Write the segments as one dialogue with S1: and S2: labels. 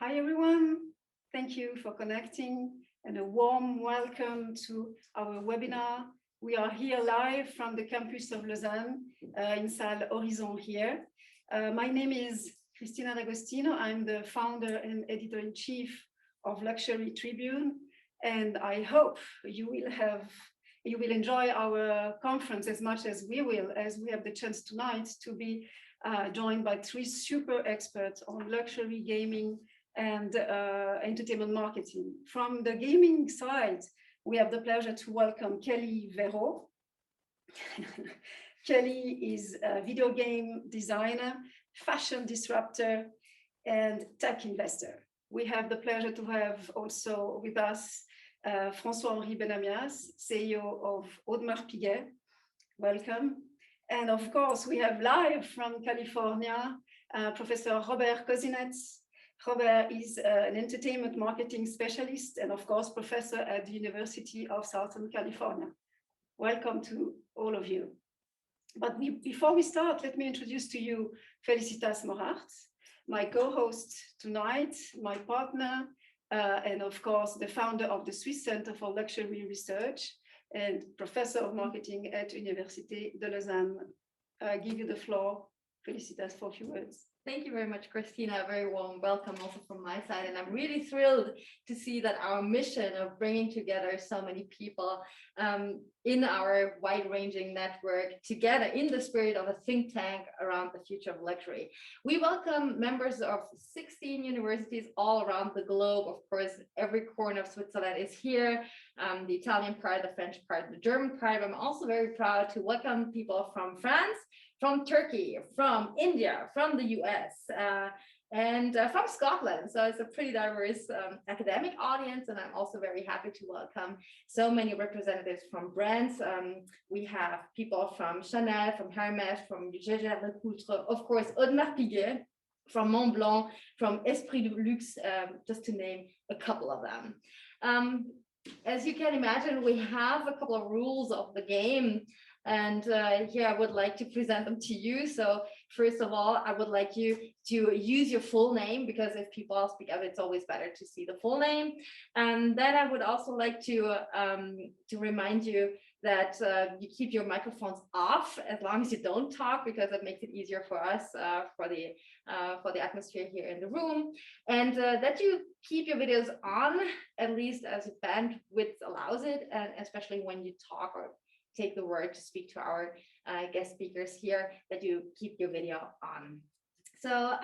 S1: Hi, everyone. Thank you for connecting and a warm welcome to our webinar. We are here live from the campus of Lausanne in Salle Horizon here. My name is Cristina D'Agostino. I'm the founder and editor-in-chief of Luxury Tribune, and I hope you will enjoy our conference as much as we will, as we have the chance tonight to be joined by three super experts on luxury gaming and entertainment marketing. From the gaming side, we have the pleasure to welcome Kelly Vero. Kelly is a video game designer, fashion disruptor, and tech investor. We have the pleasure to have also with us François-Henry Bennahmias, CEO of Audemars Piguet. Welcome. And of course, we have live from California, Professor Robert Kozinets. Robert is an entertainment marketing specialist and of course, professor at the University of Southern California. Welcome to all of you. But before we start, let me introduce to you Felicitas Morart, my co-host tonight, my partner, and of course, the founder of the Swiss Center for Luxury Research and professor of marketing at Université de Lausanne. I give you the floor, Felicitas, for a few words.
S2: Thank you very much, Christina. A very warm welcome also from my side. And I'm really thrilled to see that our mission of bringing together so many people in our wide-ranging network together in the spirit of a think tank around the future of luxury. We welcome members of 16 universities all around the globe. Of course, every corner of Switzerland is here. The Italian part, the French part, the German part. I'm also very proud to welcome people from France, from Turkey, from India, from the US, and from Scotland. So it's a pretty diverse academic audience, and I'm also very happy to welcome so many representatives from brands. We have people from Chanel, from Hermès, from Jaeger-LeCoultre, of course, Audemars Piguet, from Montblanc, from Esprit de Luxe, just to name a couple of them. As you can imagine, we have a couple of rules of the game. And here I would like to present them to you. So first of all, I would like you to use your full name, because if people speak up, it's always better to see the full name. And then I would also like to remind you that you keep your microphones off as long as you don't talk, because that makes it easier for us, for the atmosphere here in the room. And that you keep your videos on, at least as bandwidth allows it, and especially when you talk or take the word to speak to our guest speakers here, that you keep your video on. So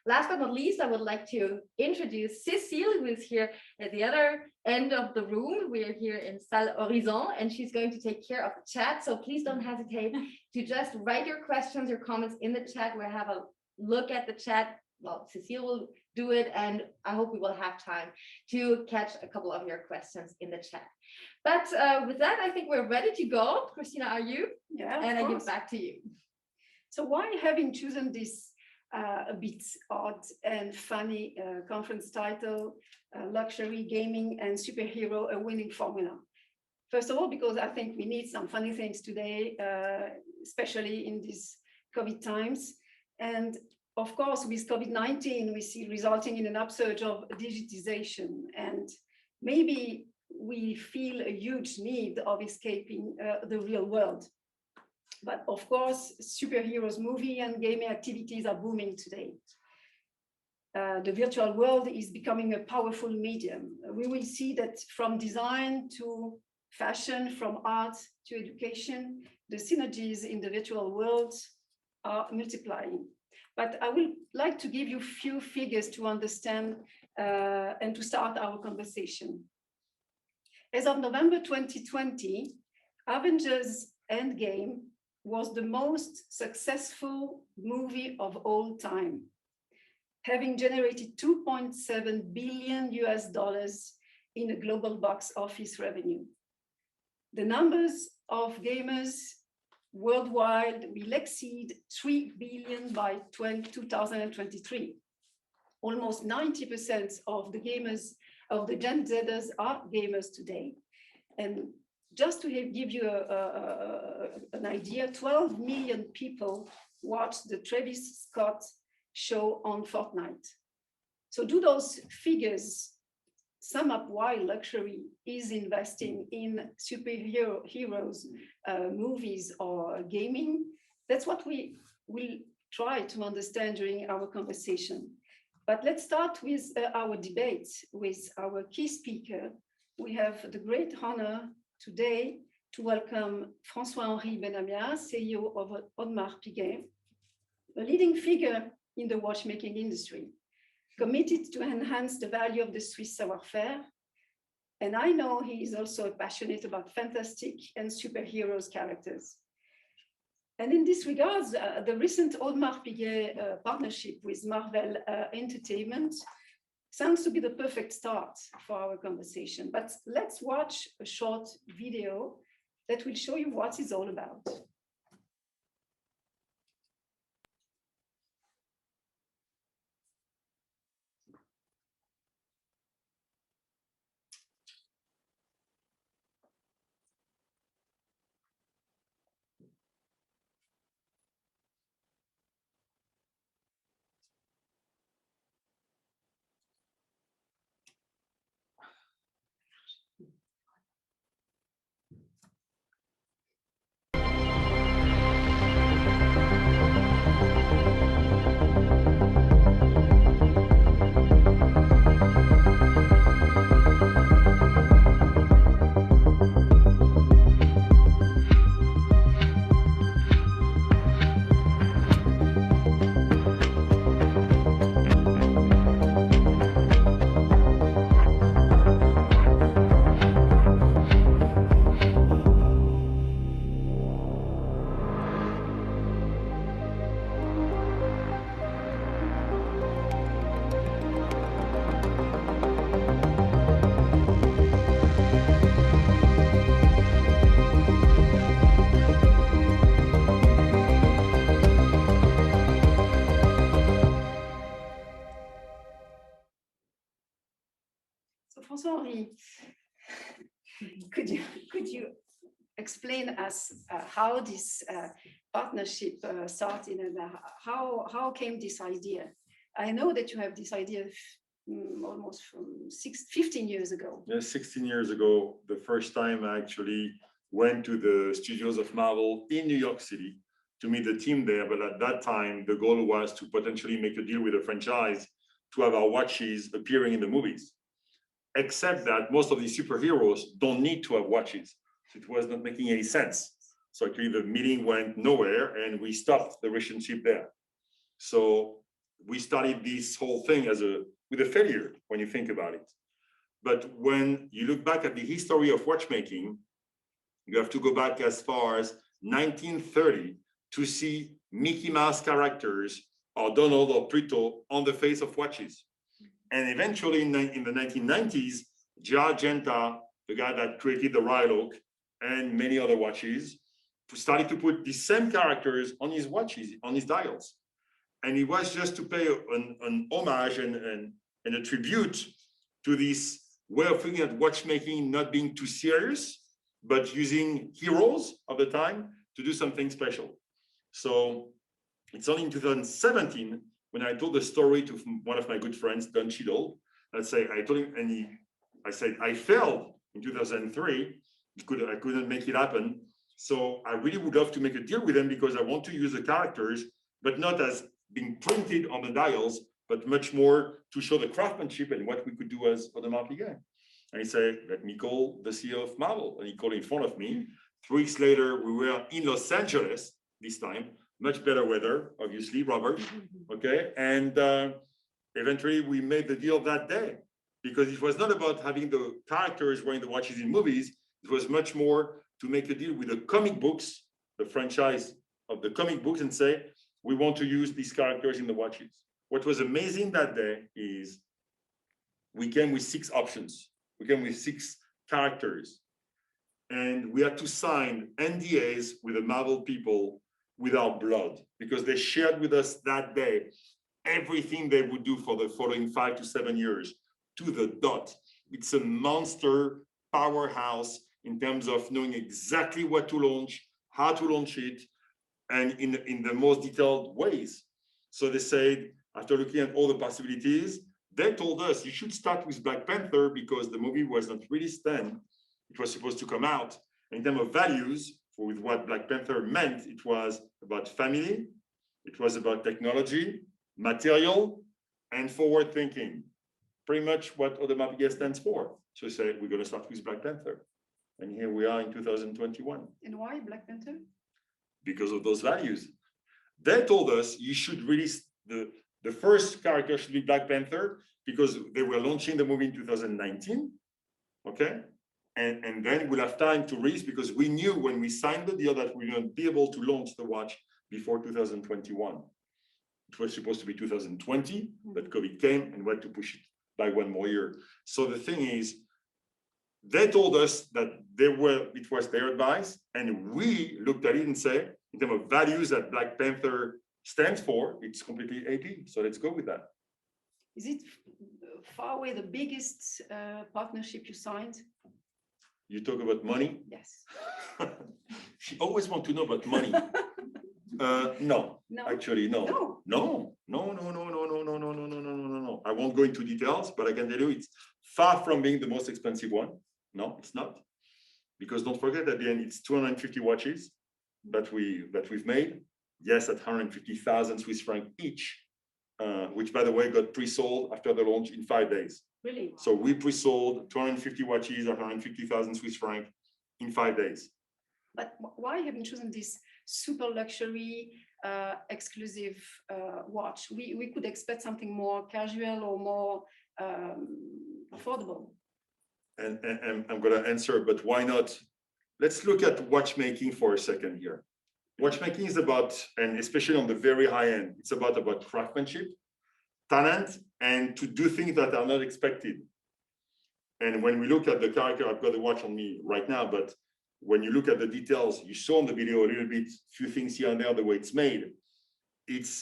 S2: last but not least, I would like to introduce Cécile, who is here at the other end of the room. We are here in Salle Horizon, and she's going to take care of the chat. So please don't hesitate to just write your questions, your comments in the chat. We'll have a look at the chat. Well, Cécile will do it, and I hope we will have time to catch a couple of your questions in the chat. But with that, I think we're ready to go. Christina, are you?
S1: Yeah,
S2: and I give back to you.
S1: So why having chosen this a bit odd and funny conference title, Luxury, Gaming, and Superhero, a Winning Formula? First of all, because I think we need some funny things today, especially in these COVID times. And of course, with COVID-19, we see resulting in an upsurge of digitization, and maybe we feel a huge need of escaping the real world. But of course, superheroes movie and gaming activities are booming today. The virtual world is becoming a powerful medium. We will see that from design to fashion, from art to education, the synergies in the virtual world are multiplying. But I would like to give you a few figures to understand and to start our conversation. As of November 2020, Avengers Endgame was the most successful movie of all time, having generated $2.7 billion in a global box office revenue. The numbers of gamers worldwide will exceed 3 billion by 2023. Almost 90% of the gamers, of the Gen Zers, are gamers today. And just to give you an idea, 12 million people watched the Travis Scott show on Fortnite. So do those figures sum up why luxury is investing in heroes, movies or gaming? That's what we will try to understand during our conversation. But let's start with our debate with our key speaker. We have the great honor today to welcome François-Henry Bennahmias, CEO of Audemars Piguet, a leading figure in the watchmaking industry, committed to enhance the value of the Swiss savoir-faire. And I know he is also passionate about fantastic and superheroes characters. And in this regard, the recent Audemars Piguet partnership with Marvel Entertainment sounds to be the perfect start for our conversation. But let's watch a short video that will show you what it's all about. So François-Henry, could you explain us how this partnership started and how came this idea? I know that you have this idea almost from 15 years ago.
S3: Yeah, 16 years ago, the first time I actually went to the studios of Marvel in New York City to meet the team there. But at that time, the goal was to potentially make a deal with a franchise to have our watches appearing in the movies. Except that most of these superheroes don't need to have watches. So it was not making any sense. So actually the meeting went nowhere and we stopped the relationship there. So we started this whole thing with a failure when you think about it. But when you look back at the history of watchmaking, you have to go back as far as 1930 to see Mickey Mouse characters or Donald or Pluto on the face of watches. And eventually in the 1990s, Genta, the guy that created the Royal Oak and many other watches, started to put the same characters on his watches, on his dials. And it was just to pay an homage and a tribute to this way of thinking at watchmaking, not being too serious, but using heroes of the time to do something special. So it's only in 2017 when I told the story to one of my good friends, Don Cheadle. I told him, and I said, I failed in 2003. I couldn't make it happen. So I really would love to make a deal with them because I want to use the characters, but not as being printed on the dials, but much more to show the craftsmanship and what we could do as Audemars Piguet. And he said, let me call the CEO of Marvel. And he called in front of me. 3 weeks later, we were in Los Angeles this time, much better weather, obviously, Robert. Okay. And eventually we made the deal that day because it was not about having the characters wearing the watches in movies. It was much more to make a deal with the comic books, the franchise of the comic books, and say, we want to use these characters in the watches. What was amazing that day is we came with 6 options. We came with 6 characters. And we had to sign NDAs with the Marvel people with our blood because they shared with us that day everything they would do for the following 5 to 7 years to the dot. It's a monster powerhouse in terms of knowing exactly what to launch, how to launch it, and in the most detailed ways. So they said, after looking at all the possibilities, they told us you should start with Black Panther because the movie was not released then. It was supposed to come out. In terms of values, with what Black Panther meant, it was about family, it was about technology, material, and forward thinking. Pretty much what Audemars Piguet stands for. So we say, we're going to start with Black Panther. And here we are in 2021.
S1: And why Black Panther?
S3: Because of those values. They told us you should release the first character should be Black Panther because they were launching the movie in 2019. Okay. And then we'll have time to release because we knew when we signed the deal that we wouldn't be able to launch the watch before 2021. It was supposed to be 2020, but COVID came and we had to push it by 1 more year. So the thing is, they told us that it was their advice, and we looked at it and said, in terms of values that Black Panther stands for, it's completely AP. So let's go with that.
S1: Is it far away the biggest partnership you signed?
S3: You talk about money?
S1: Yes.
S3: She always wants to know about money. No, actually, no. No. I won't go into details, but I can tell you it's far from being the most expensive one. No, it's not. Because don't forget, at the end, it's 250 watches that we've made. Yes, at 150,000 Swiss francs each, which, by the way, got pre-sold after the launch in 5 days.
S1: Really?
S3: So we pre-sold 250 watches at 150,000 Swiss francs in 5 days.
S1: But why have you chosen this super luxury, exclusive watch? We could expect something more casual or more affordable.
S3: And I'm going to answer, but why not? Let's look at watchmaking for a second here. Watchmaking is about, and especially on the very high end, it's about craftsmanship, talent, and to do things that are not expected. And when we look at the character, I've got the watch on me right now, but when you look at the details, you saw in the video a little bit, few things here and there, the way it's made. It's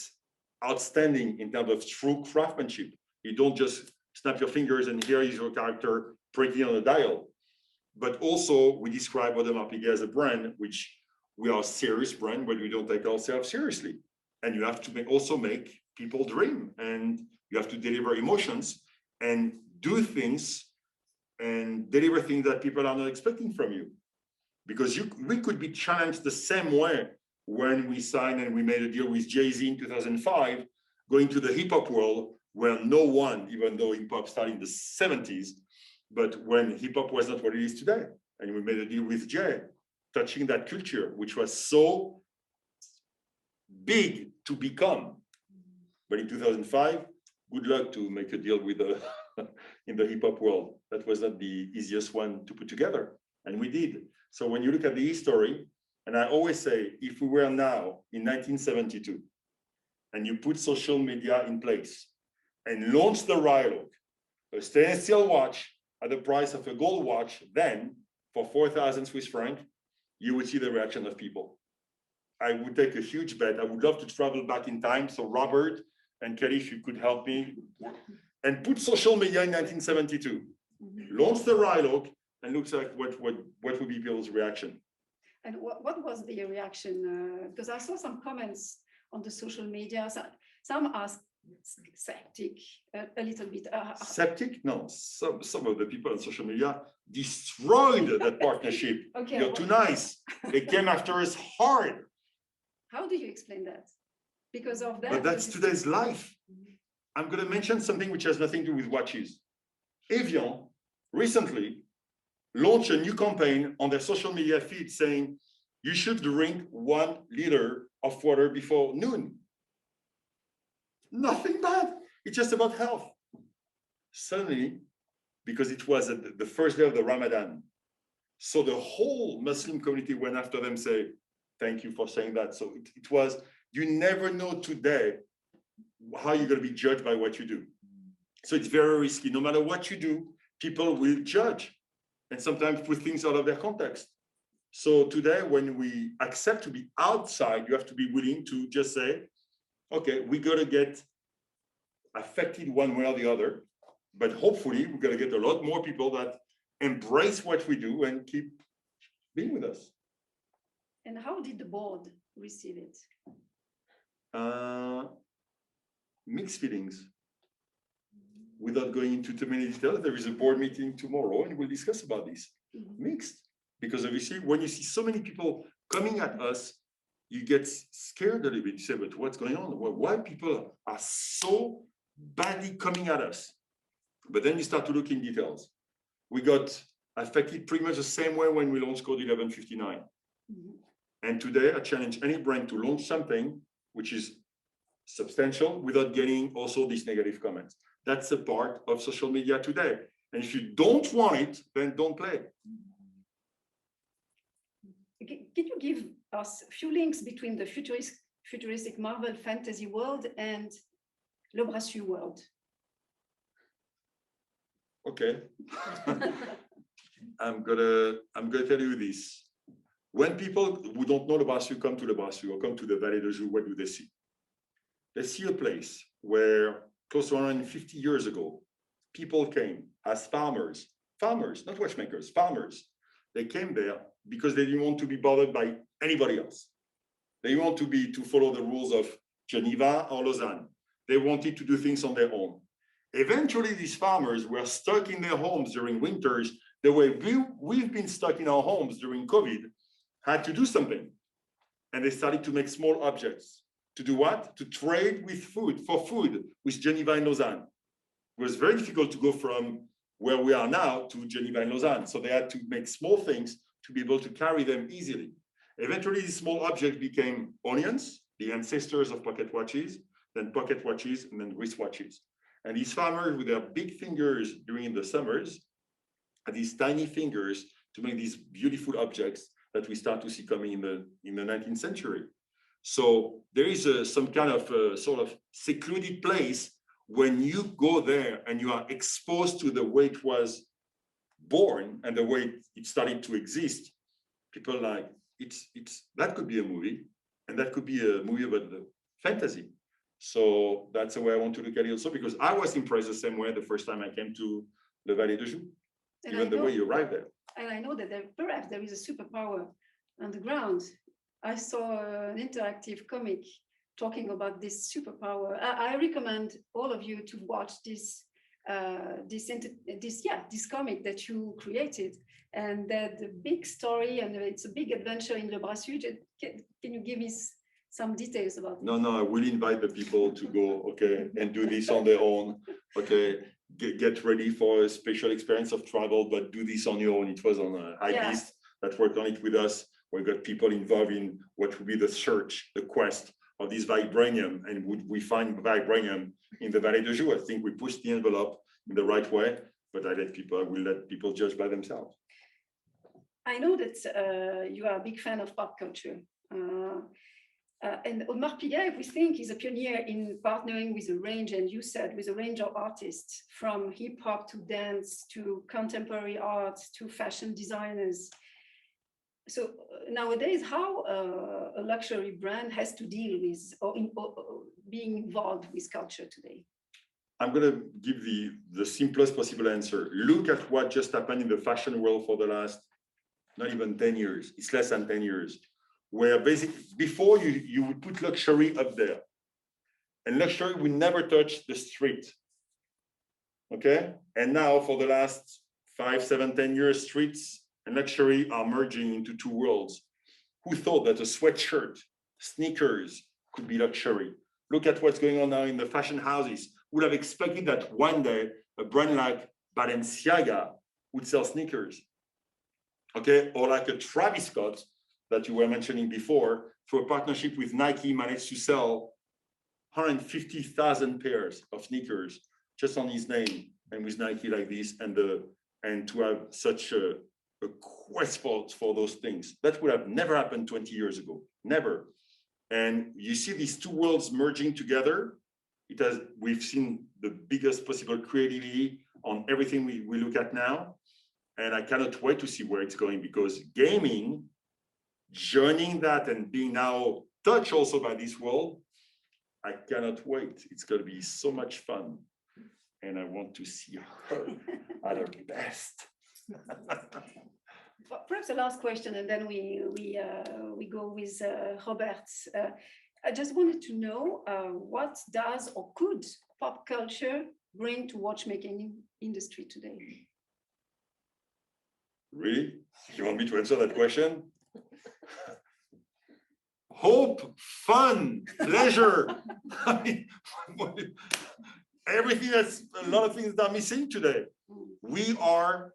S3: outstanding in terms of true craftsmanship. You don't just snap your fingers and here is your character pretty on a dial. But also we describe Audemars Piguet as a brand, which we are a serious brand, but we don't take ourselves seriously. And you have to also make people dream, and you have to deliver emotions and do things and deliver things that people are not expecting from you. Because we could be challenged the same way when we signed and we made a deal with Jay-Z in 2005, going to the hip hop world where no one, even though hip hop started in the 70s, but when hip hop was not what it is today. And we made a deal with Jay, touching that culture, which was so big to become. But in 2005, good luck to make a deal with in the hip hop world. That was not the easiest one to put together. And we did. So when you look at the history, and I always say, if we were now in 1972, and you put social media in place and launch the Rylock, a stainless steel watch at the price of a gold watch, then for 4,000 Swiss francs, you would see the reaction of people. I would take a huge bet. I would love to travel back in time. So Robert and Kelly, if you could help me, and put social media in 1972, launch the Rylock, and looks like what would be people's reaction.
S1: And what was the reaction? Because I saw some comments on the social media. Some asked skeptic a little bit.
S3: Skeptic? No, some of the people on social media destroyed that partnership.
S1: Okay,
S3: You're too nice. They came after us hard.
S1: How do you explain that? Because of that?
S3: But that's today's life. I'm going to mention something which has nothing to do with watches. Evian recently launched a new campaign on their social media feed saying, you should drink 1 liter of water before noon. Nothing bad. It's just about health. Suddenly, because it was the first day of the Ramadan, so the whole Muslim community went after them, say, thank you for saying that. So it was, you never know today how you're going to be judged by what you do. So it's very risky. No matter what you do, people will judge and sometimes put things out of their context. So today, when we accept to be outside, you have to be willing to just say, okay, we got to get affected one way or the other, but hopefully we're going to get a lot more people that embrace what we do and keep being with us.
S1: And how did the board receive it?
S3: Mixed feelings. without going into too many details, there is a board meeting tomorrow and we'll discuss about this. Mixed. Because obviously, when you see so many people coming at us, you get scared a little bit. You say, but what's going on? Why people are so badly coming at us? But then you start to look in details. We got affected pretty much the same way when we launched Code 1159. And today, I challenge any brand to launch something which is substantial without getting also these negative comments. That's a part of social media today. And if you don't want it, then don't play.
S1: Can you give us a few links between the futuristic Marvel fantasy world and Le Brassus world?
S3: Okay. I'm gonna tell you this. When people who don't know Le Brassus come to Le Brassus or come to the Vallée de Joux, what do they see? They see a place where close to 150 years ago, people came as farmers, not watchmakers, farmers. They came there because they didn't want to be bothered by anybody else. They want to follow the rules of Geneva or Lausanne. They wanted to do things on their own. Eventually, these farmers were stuck in their homes during winters, the way we've been stuck in our homes during COVID, had to do something. And they started to make small objects. To do what? To trade with food, for food, with Geneva and Lausanne. It was very difficult to go from where we are now to Geneva and Lausanne. So they had to make small things to be able to carry them easily. Eventually, these small objects became onions, the ancestors of pocket watches, then pocket watches, and then wristwatches. And these farmers, with their big fingers during the summers, had these tiny fingers to make these beautiful objects that we start to see coming in the 19th century. So there is some kind of sort of secluded place when you go there and you are exposed to the way it was born and the way it started to exist. People like, that could be a movie, and that could be a movie about the fantasy. So that's the way I want to look at it also, because I was impressed the same way the first time I came to the Vallée de Joux, even the way you arrived there.
S1: And I know that perhaps there is a superpower on the ground. I saw an interactive comic talking about this superpower. I recommend all of you to watch this comic that you created, and that the big story, and it's a big adventure in Le Brassus. Can you give me some details about it?
S3: No, I will invite the people to go, okay, and do this on their own, okay. Get ready for a special experience of travel, but do this on your own. It was on a hypebeast that worked on it with us. We got people involved in what would be the search, the quest of this vibranium, and would we find vibranium in the Vallée de Joux? I think we pushed the envelope in the right way, but I will let people judge by themselves.
S1: I know that you are a big fan of pop culture. And Audemars Piguet, we think, is a pioneer in partnering with a range, and you said with a range of artists, from hip hop to dance to contemporary art to fashion designers. So nowadays, how a luxury brand has to deal with or being involved with culture today?
S3: I'm going to give the simplest possible answer. Look at what just happened in the fashion world for the last, not even 10 years. It's less than 10 years. Where basically, before you would put luxury up there. And luxury would never touch the street. Okay? And now for the last 5, 7, 10 years, streets and luxury are merging into two worlds. Who thought that a sweatshirt, sneakers could be luxury? Look at what's going on now in the fashion houses. Would have expected that one day a brand like Balenciaga would sell sneakers. Okay? Or like a Travis Scott that you were mentioning before, through a partnership with Nike, managed to sell 150,000 pairs of sneakers just on his name and with Nike like this, and to have such a quest for those things. That would have never happened 20 years ago, never. And you see these two worlds merging together. We've seen the biggest possible creativity on everything we look at now. And I cannot wait to see where it's going, because gaming, joining that and being now touched also by this world, I cannot wait. It's going to be so much fun. And I want to see her at her best.
S1: Perhaps the last question, and then we go with Robert. I just wanted to know what does or could pop culture bring to watchmaking industry today?
S3: Really? You want me to answer that question? Hope, fun, pleasure. I mean, everything that's a lot of things that are missing today. We are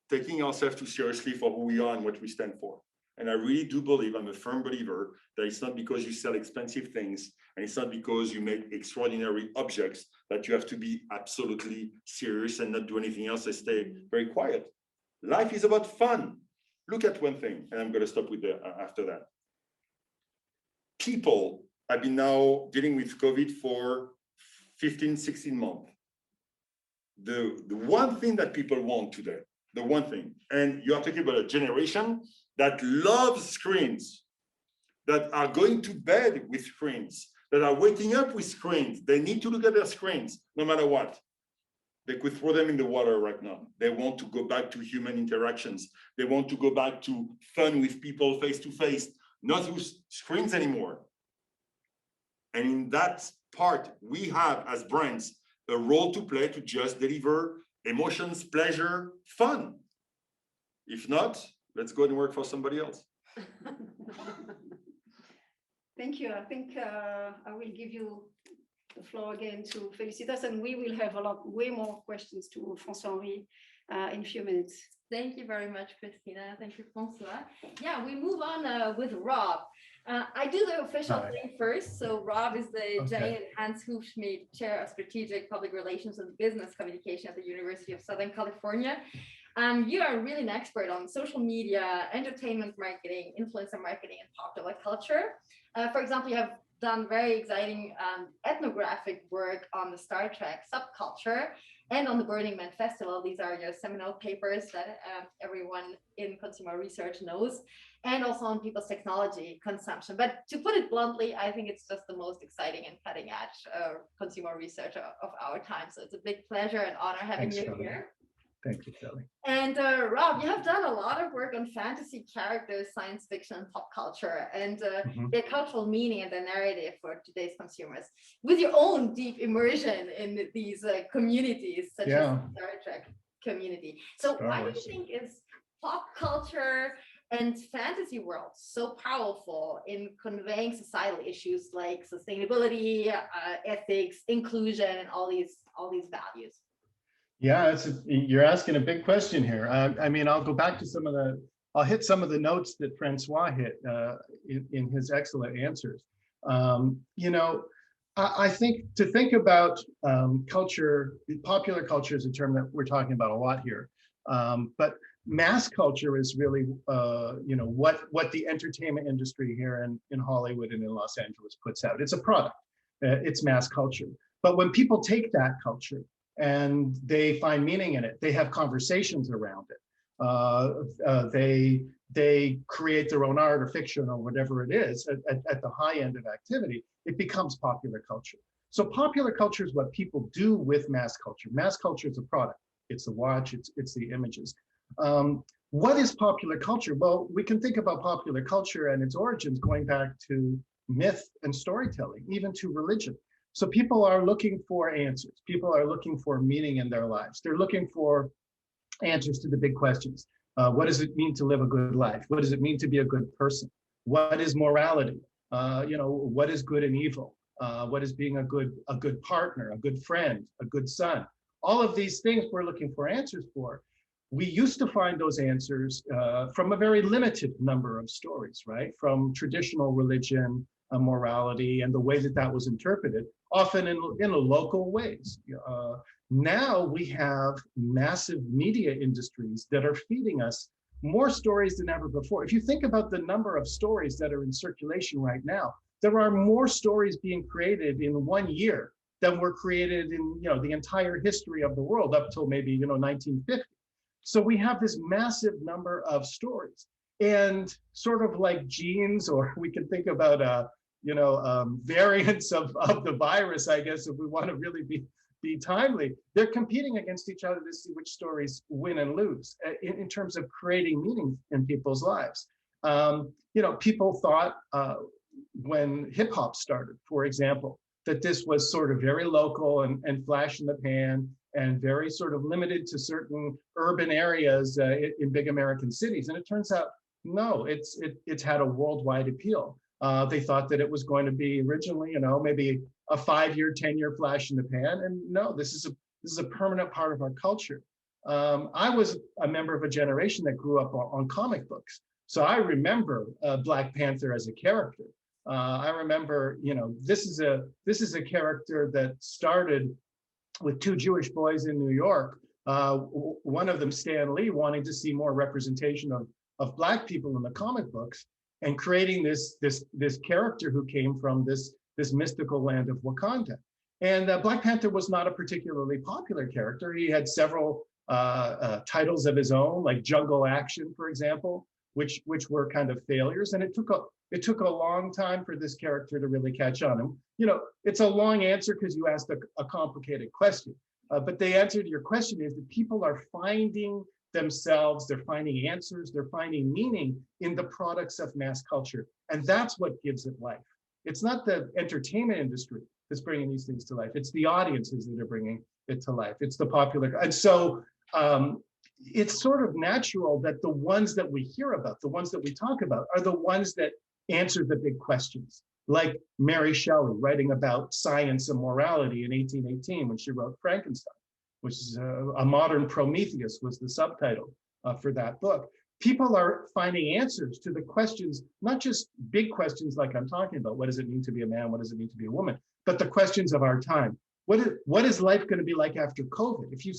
S3: taking ourselves too seriously for who we are and what we stand for. And I really do believe, I'm a firm believer, that it's not because you sell expensive things and it's not because you make extraordinary objects that you have to be absolutely serious and not do anything else and stay very quiet. Life is about fun. Look at one thing, and I'm going to stop with after that. People have been now dealing with COVID for 15, 16 months. The one thing that people want today, the one thing, and you are talking about a generation that loves screens, that are going to bed with screens, that are waking up with screens. They need to look at their screens no matter what. They could throw them in the water right now. They want to go back to human interactions. They want to go back to fun with people face to face, not through screens anymore. And in that part, we have as brands a role to play to just deliver emotions, pleasure, fun. If not, let's go and work for somebody else.
S1: Thank you. I think I will give you the floor again to Felicitas, and we will have way more questions to François-Henry in a few minutes.
S2: Thank you very much, Christina. Thank you, François. Yeah, we move on with Rob. I do the official thing first. So Rob is the Jane and Hans Hufschmidt Chair of Strategic Public Relations and Business Communication at the University of Southern California. You are really an expert on social media, entertainment marketing, influencer marketing, and popular culture. For example, you have done very exciting ethnographic work on the Star Trek subculture and on the Burning Man Festival. These are your seminal papers that everyone in consumer research knows, and also on people's technology consumption. But to put it bluntly, I think it's just the most exciting and cutting edge consumer research of our time. So it's a big pleasure and honor having you here.
S4: Thank you, Kelly.
S2: And Rob, you have done a lot of work on fantasy characters, science fiction, and pop culture, and their cultural meaning and their narrative for today's consumers. With your own deep immersion in these communities, such as the Star Trek community. So why do you think is pop culture and fantasy world so powerful in conveying societal issues like sustainability, ethics, inclusion, and all these values?
S4: Yeah, you're asking a big question here. I mean, I'll go back to I'll hit some of the notes that Francois hit in his excellent answers. You know, I think to think about culture, popular culture is a term that we're talking about a lot here. But mass culture is really, you know, what the entertainment industry here in Hollywood and in Los Angeles puts out. It's a product, it's mass culture. But when people take that culture and they find meaning in it, they have conversations around it. They create their own art or fiction or whatever it is at the high end of activity. It becomes popular culture. So popular culture is what people do with mass culture. Mass culture is a product. It's the watch. It's the images. What is popular culture? Well, we can think about popular culture and its origins going back to myth and storytelling, even to religion. So people are looking for answers. People are looking for meaning in their lives. They're looking for answers to the big questions. What does it mean to live a good life? What does it mean to be a good person? What is morality? You know, what is good and evil? What is being a good partner, a good friend, a good son? All of these things we're looking for answers for. We used to find those answers from a very limited number of stories, right? From traditional religion, morality, and the way that was interpreted, often in local ways. Now we have massive media industries that are feeding us more stories than ever before. If you think about the number of stories that are in circulation right now, there are more stories being created in 1 year than were created in the entire history of the world up till maybe 1950. So we have this massive number of stories, and sort of like genes, or we can think about variants of the virus, I guess, if we want to really be timely. They're competing against each other to see which stories win and lose in terms of creating meaning in people's lives. People thought when hip hop started, for example, that this was sort of very local and flash in the pan and very sort of limited to certain urban areas in big American cities. And it turns out, no, it's had a worldwide appeal. They thought that it was going to be originally, maybe a 5-year, 10-year flash in the pan. And no, this is a permanent part of our culture. I was a member of a generation that grew up on comic books. So I remember Black Panther as a character. I remember, this is a character that started with 2 Jewish boys in New York. One of them, Stan Lee, wanting to see more representation of Black people in the comic books, and creating this character who came from this mystical land of Wakanda. And Black Panther was not a particularly popular character. He had several titles of his own, like Jungle Action, for example, which were kind of failures. And it took a long time for this character to really catch on. And it's a long answer because you asked a complicated question. But the answer to your question is that people are finding themselves, they're finding answers, they're finding meaning in the products of mass culture. And that's what gives it life. It's not the entertainment industry that's bringing these things to life. It's the audiences that are bringing it to life. It's the popular. And so it's sort of natural that the ones that we hear about, the ones that we talk about, are the ones that answer the big questions. Like Mary Shelley writing about science and morality in 1818 when she wrote Frankenstein, which is a modern Prometheus was the subtitle for that book. People are finding answers to the questions, not just big questions like I'm talking about, what does it mean to be a man, what does it mean to be a woman, but the questions of our time. What is life going to be like after COVID? If you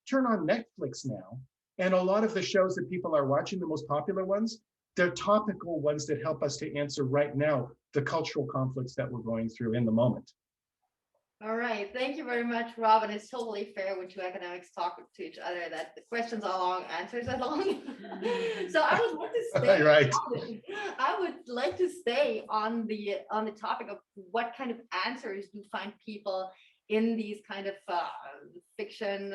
S4: turn on Netflix now, and a lot of the shows that people are watching, the most popular ones, they're topical ones that help us to answer right now the cultural conflicts that we're going through in the moment.
S2: All right, thank you very much, Rob. And it's totally fair when 2 academics talk to each other that the questions are long, answers are long. So I would like to stay.
S4: Right.
S2: I would like to stay on the topic of what kind of answers do you find people in these kind of fiction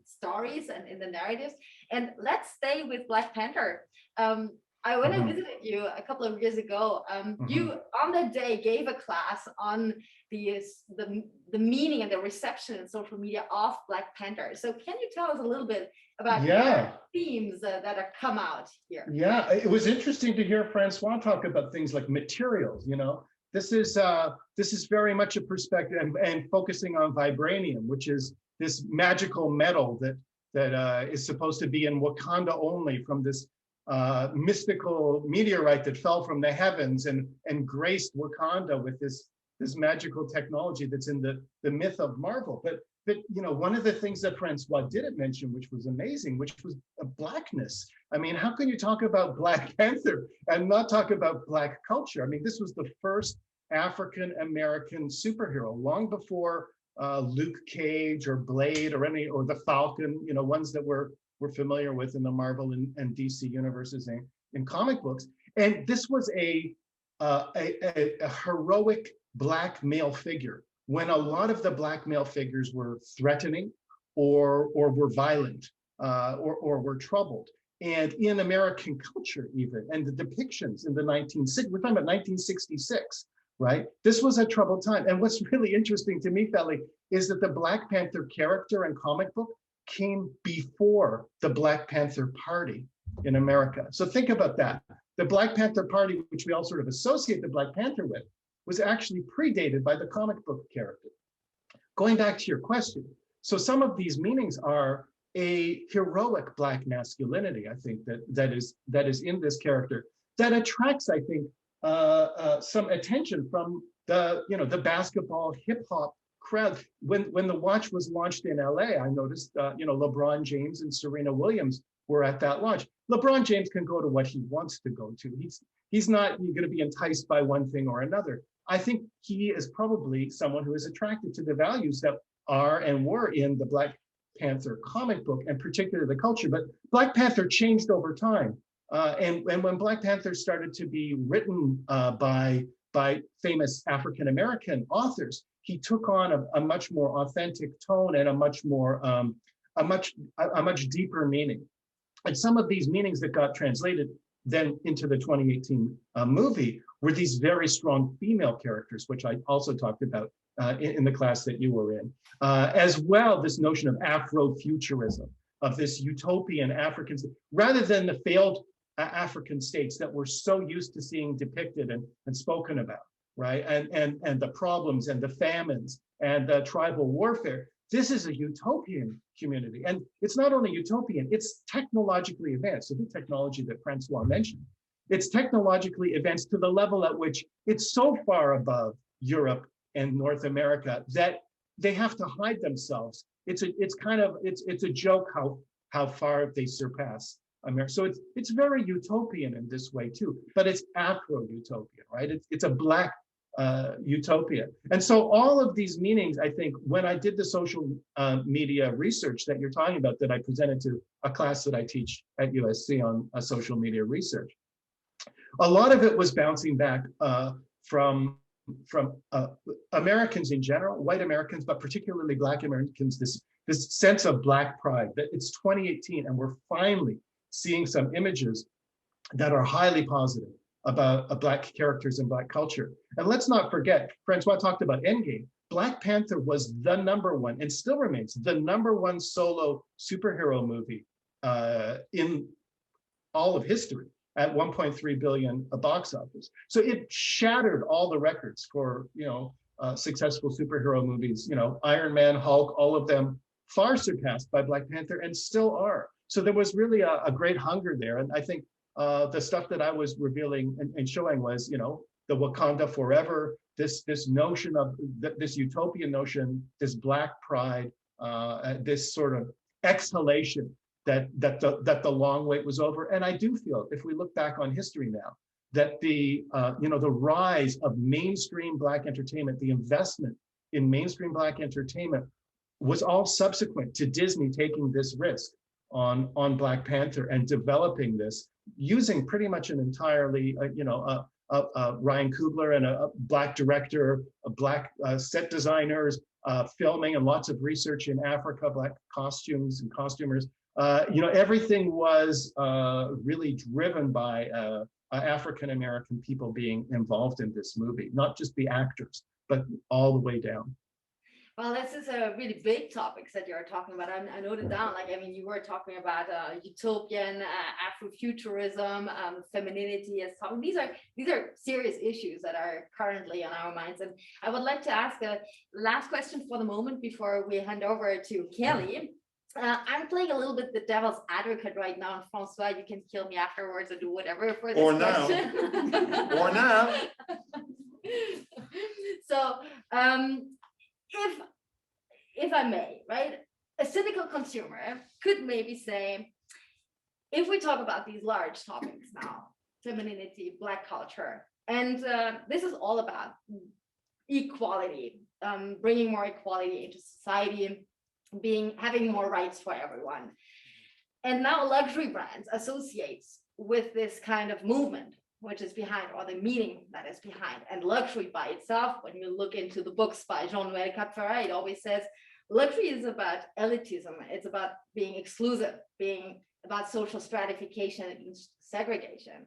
S2: stories and in the narratives. And let's stay with Black Panther. When I visited you a couple of years ago, you on that day gave a class on the meaning and the reception in social media of Black Panther. So can you tell us a little bit about the themes that are come out here?
S4: Yeah, it was interesting to hear Francois talk about things like materials. This is very much a perspective and focusing on vibranium, which is this magical metal that is supposed to be in Wakanda only, from this mystical meteorite that fell from the heavens and graced Wakanda with this magical technology that's in the myth of Marvel. But one of the things that Francois didn't mention, which was amazing, which was blackness. I mean, how can you talk about Black Panther and not talk about Black culture? I mean, this was the first African American superhero, long before Luke Cage or Blade or the Falcon, ones that we're familiar with in the Marvel and DC universes in comic books. And this was a heroic Black male figure when a lot of the Black male figures were threatening or were violent or were troubled. And in American culture even, and the depictions in the we're talking about 1966, right? This was a troubled time. And what's really interesting to me, Feli, is that the Black Panther character and comic book came before the Black Panther Party in America. So think about that. The Black Panther Party, which we all sort of associate the Black Panther with, was actually predated by the comic book character. Going back to your question, so some of these meanings are a heroic Black masculinity, I think, that is in this character that attracts, I think, some attention from the basketball hip hop crowd. When the watch was launched in LA, I noticed LeBron James and Serena Williams were at that launch. LeBron James can go to what he wants to go to. He's not going to be enticed by one thing or another. I think he is probably someone who is attracted to the values that are and were in the Black Panther comic book, and particularly the culture. But Black Panther changed over time. And when Black Panther started to be written by famous African-American authors, he took on a much more authentic tone and a much deeper meaning. And some of these meanings that got translated then into the 2018 movie were these very strong female characters, which I also talked about in the class that you were in. As well, this notion of Afrofuturism, of this utopian African, rather than the failed African states that we're so used to seeing depicted and spoken about, right? And the problems and the famines and the tribal warfare. This is a utopian community. And it's not only utopian, it's technologically advanced. So the technology that Francois mentioned, it's technologically advanced to the level at which it's so far above Europe and North America that they have to hide themselves. It's a joke how far they surpass America. So it's very utopian in this way too, but it's Afro-utopian, right? It's a Black utopia. And so all of these meanings, I think, when I did the social media research that you're talking about, that I presented to a class that I teach at USC on social media research, a lot of it was bouncing back from Americans in general, white Americans, but particularly Black Americans, this sense of Black pride, that it's 2018 and we're finally seeing some images that are highly positive about Black characters and Black culture. And let's not forget, Francois talked about Endgame. Black Panther was the #1 and still remains the #1 solo superhero movie in all of history at 1.3 billion box office. So it shattered all the records for successful superhero movies. Iron Man, Hulk, all of them far surpassed by Black Panther and still are. So there was really a great hunger there. And I think the stuff that I was revealing and showing was, the Wakanda forever, this notion of this utopian notion, this Black pride, this sort of exhalation that the long wait was over. And I do feel, if we look back on history now, that the rise of mainstream Black entertainment, the investment in mainstream Black entertainment, was all subsequent to Disney taking this risk on Black Panther and developing this using pretty much an entirely, Ryan Coogler and a Black director, a Black set designers, filming and lots of research in Africa, Black costumes and costumers. Everything was really driven by African-American people being involved in this movie, not just the actors, but all the way down.
S2: Well, this is a really big topics that you're talking about. I noted down, you were talking about utopian, Afrofuturism, femininity as topic. These are serious issues that are currently on our minds. And I would like to ask a last question for the moment before we hand over to Kelly. I'm playing a little bit the devil's advocate right now, and Francois, you can kill me afterwards or do whatever for this question.
S3: Or now.
S2: So, if I may, right, a cynical consumer could maybe say, if we talk about these large topics now, femininity, Black culture, and this is all about equality, bringing more equality into society, having more rights for everyone. And now luxury brands associates with this kind of movement, which is behind, or the meaning that is behind. And luxury by itself, when you look into the books by Jean-Noël Capferrat, it always says luxury is about elitism. It's about being exclusive, being about social stratification and segregation.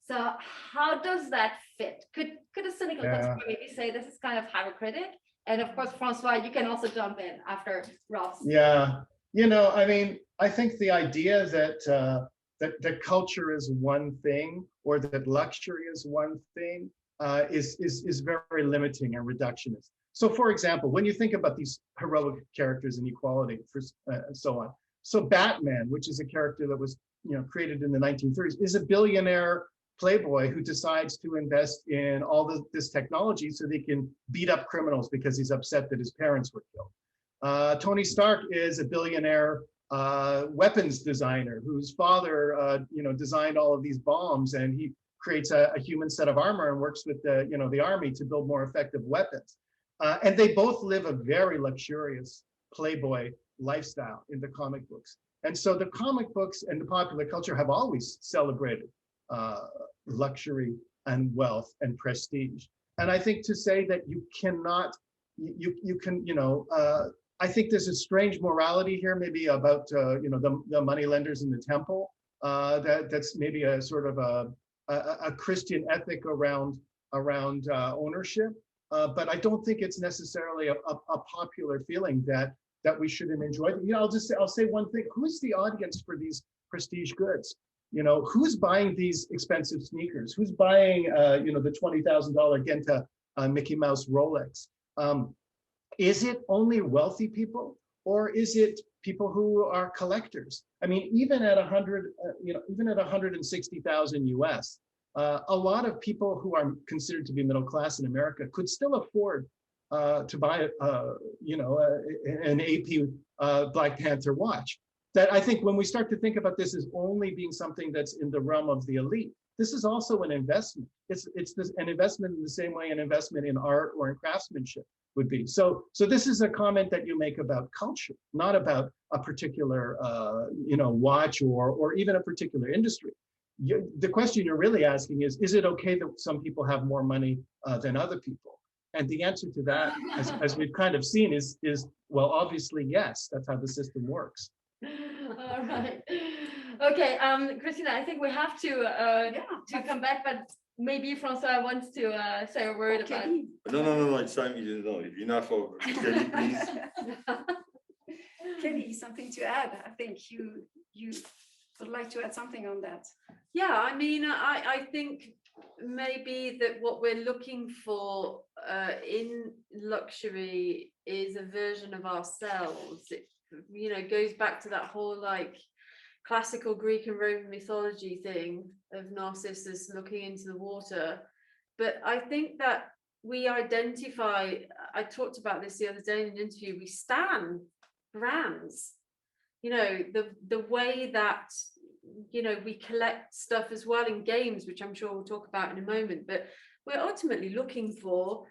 S2: So how does that fit? Could a cynical consumer maybe say this is kind of hypocritic? And of course, Francois, you can also jump in after Ralph's.
S4: Yeah, I think the idea that culture is one thing, or that luxury is one thing, is very limiting and reductionist. So, for example, when you think about these heroic characters and equality, and so on. So, Batman, which is a character that was created in the 1930s, is a billionaire playboy who decides to invest in all this technology so they can beat up criminals because he's upset that his parents were killed. Tony Stark is a billionaire weapons designer whose father designed all of these bombs, and he creates a human set of armor and works with the army to build more effective weapons. And they both live a very luxurious playboy lifestyle in the comic books. And so the comic books and the popular culture have always celebrated luxury and wealth and prestige. And I think to say that you cannot, I think there's a strange morality here, maybe about the money lenders in the temple. That's maybe a sort of a Christian ethic around ownership. but I don't think it's necessarily a popular feeling that we shouldn't enjoy them. I'll say one thing. Who's the audience for these prestige goods? Who's buying these expensive sneakers? Who's buying, the $20,000 Genta Mickey Mouse Rolex? Is it only wealthy people, or is it people who are collectors? I mean, even at 160,000 US, a lot of people who are considered to be middle class in America could still afford to buy, an AP Black Panther watch. That I think when we start to think about this as only being something that's in the realm of the elite, this is also an investment. It's an investment in the same way an investment in art or in craftsmanship would be. So this is a comment that you make about culture, not about a particular watch or even a particular industry. The question you're really asking is it okay that some people have more money than other people? And the answer to that, as we've kind of seen, is well, obviously yes. That's how the system works.
S2: All right. Okay, Christina, I think we have to come back, but maybe François wants to say a word about.
S3: No, it's time. Enough of Kelly, please.
S1: Kelly, something to add? I think you would like to add something on that.
S5: Yeah, I mean, I think maybe that what we're looking for in luxury is a version of ourselves. It goes back to that whole classical Greek and Roman mythology thing of Narcissus looking into the water. But I think that we identify, I talked about this the other day in an interview, we stan brands. The way that we collect stuff as well in games, which I'm sure we'll talk about in a moment, but we're ultimately looking for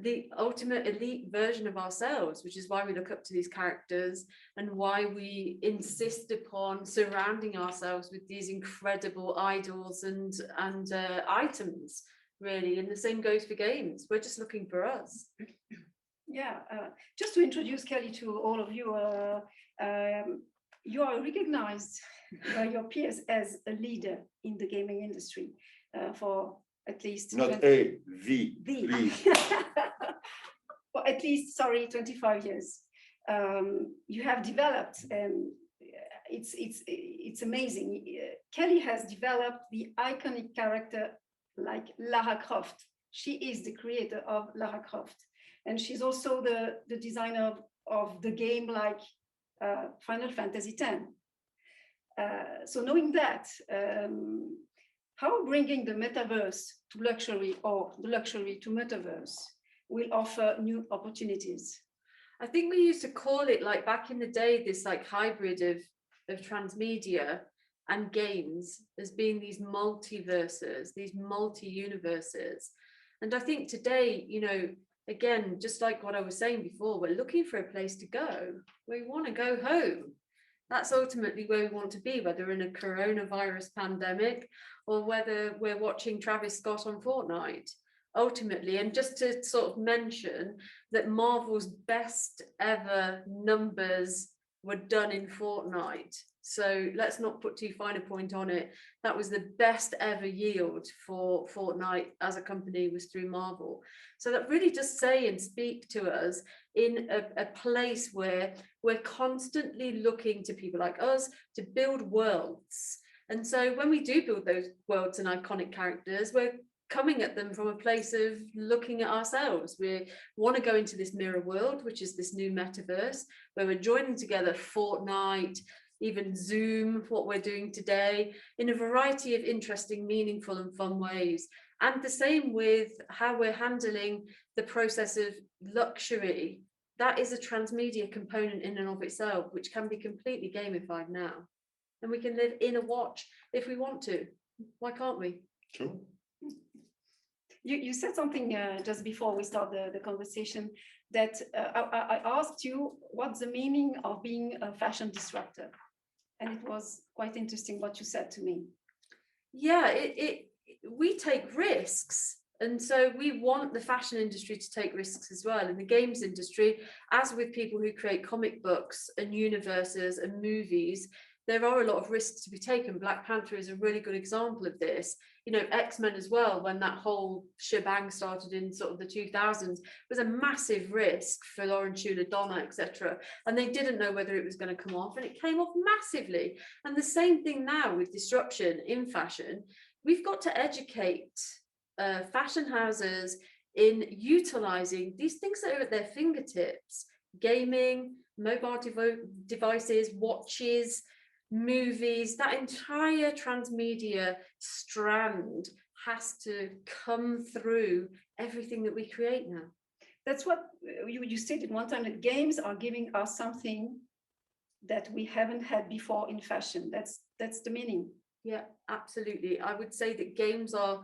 S5: the ultimate elite version of ourselves, which is why we look up to these characters and why we insist upon surrounding ourselves with these incredible idols and items, really. And the same goes for games. We're just looking for us.
S1: Yeah, just to introduce Kelly to all of you, you are recognized by your peers as a leader in the gaming industry for at least
S3: not the please.
S1: For at least 25 years. You have developed, and it's amazing. Kelly has developed the iconic character like Lara Croft. She is the creator of Lara Croft, and she's also the designer of the game like Final Fantasy X. So knowing that, how bringing the metaverse to luxury or the luxury to metaverse will offer new opportunities?
S5: I think we used to call it, back in the day, this hybrid of transmedia and games as being these multiverses, these multi-universes. And I think today, again, just like what I was saying before, we're looking for a place to go. We want to go home. That's ultimately where we want to be, whether in a coronavirus pandemic or whether we're watching Travis Scott on Fortnite, ultimately. And just to sort of mention that Marvel's best ever numbers were done in Fortnite. So let's not put too fine a point on it. That was the best ever yield for Fortnite as a company, was through Marvel. So that really does say and speak to us in a place where we're constantly looking to people like us to build worlds. And so when we do build those worlds and iconic characters, we're coming at them from a place of looking at ourselves. We want to go into this mirror world, which is this new metaverse, where we're joining together Fortnite, even Zoom, what we're doing today, in a variety of interesting, meaningful and fun ways. And the same with how we're handling the process of luxury. That is a transmedia component in and of itself, which can be completely gamified now. And we can live in a watch if we want to. Why can't we?
S3: True.
S1: You said something just before we start the conversation that I asked you what's the meaning of being a fashion disruptor, and it was quite interesting what you said to me.
S5: Yeah, we take risks, and so we want the fashion industry to take risks as well. In the games industry, as with people who create comic books and universes and movies, there are a lot of risks to be taken. Black Panther is a really good example of this. You know, X-Men as well, when that whole shebang started in sort of the 2000s, was a massive risk for Lauren Schuler, Donna, etc. And they didn't know whether it was going to come off, and it came off massively. And the same thing now with disruption in fashion. We've got to educate fashion houses in utilizing these things that are at their fingertips: gaming, mobile devices, watches, movies. That entire transmedia strand has to come through everything that we create now.
S1: That's what you stated one time, that games are giving us something that we haven't had before in fashion. That's the meaning.
S5: Yeah, absolutely. I would say that games are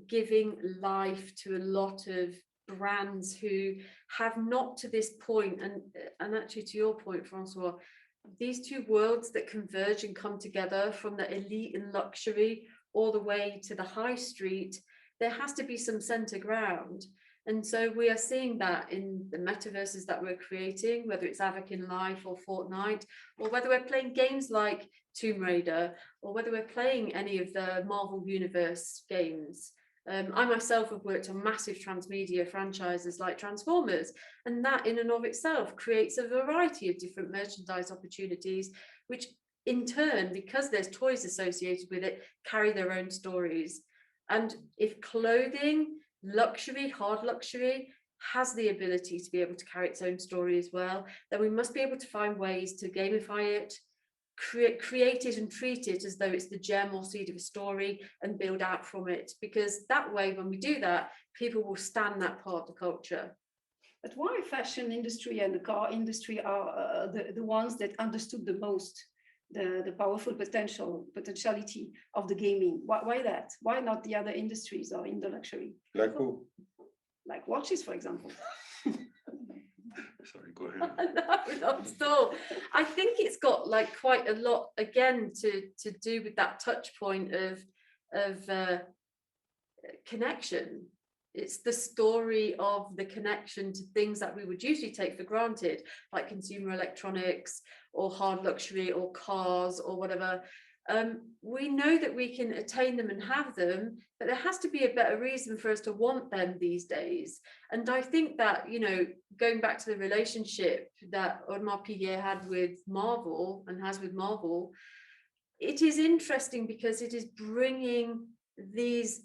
S5: giving life to a lot of brands who have not to this point, and actually to your point, Francois, these two worlds that converge and come together, from the elite and luxury all the way to the high street, there has to be some center ground. And so we are seeing that in the metaverses that we're creating, whether it's Avoc in Life or Fortnite, or whether we're playing games like Tomb Raider, or whether we're playing any of the Marvel Universe games. I myself have worked on massive transmedia franchises like Transformers, and that in and of itself creates a variety of different merchandise opportunities, which in turn, because there's toys associated with it, carry their own stories. And if clothing, luxury, hard luxury, has the ability to be able to carry its own story as well, then we must be able to find ways to gamify it, create it and treat it as though it's the gem or seed of a story, and build out from it. Because that way, when we do that, people will stand that part of the culture.
S1: But why fashion industry and the car industry are the ones that understood the most the powerful potentiality of the gaming? Why that? Why not the other industries or in the luxury?
S3: Like who?
S1: Like watches, for example.
S3: Sorry, go ahead.
S5: No, not at all. I think it's got like quite a lot again to do with that touch point of connection. It's the story of the connection to things that we would usually take for granted, like consumer electronics or hard luxury or cars or whatever. We know that we can attain them and have them, but there has to be a better reason for us to want them these days. And I think that, you know, going back to the relationship that Audemars Piguet had with Marvel and has with Marvel, it is interesting because it is bringing these,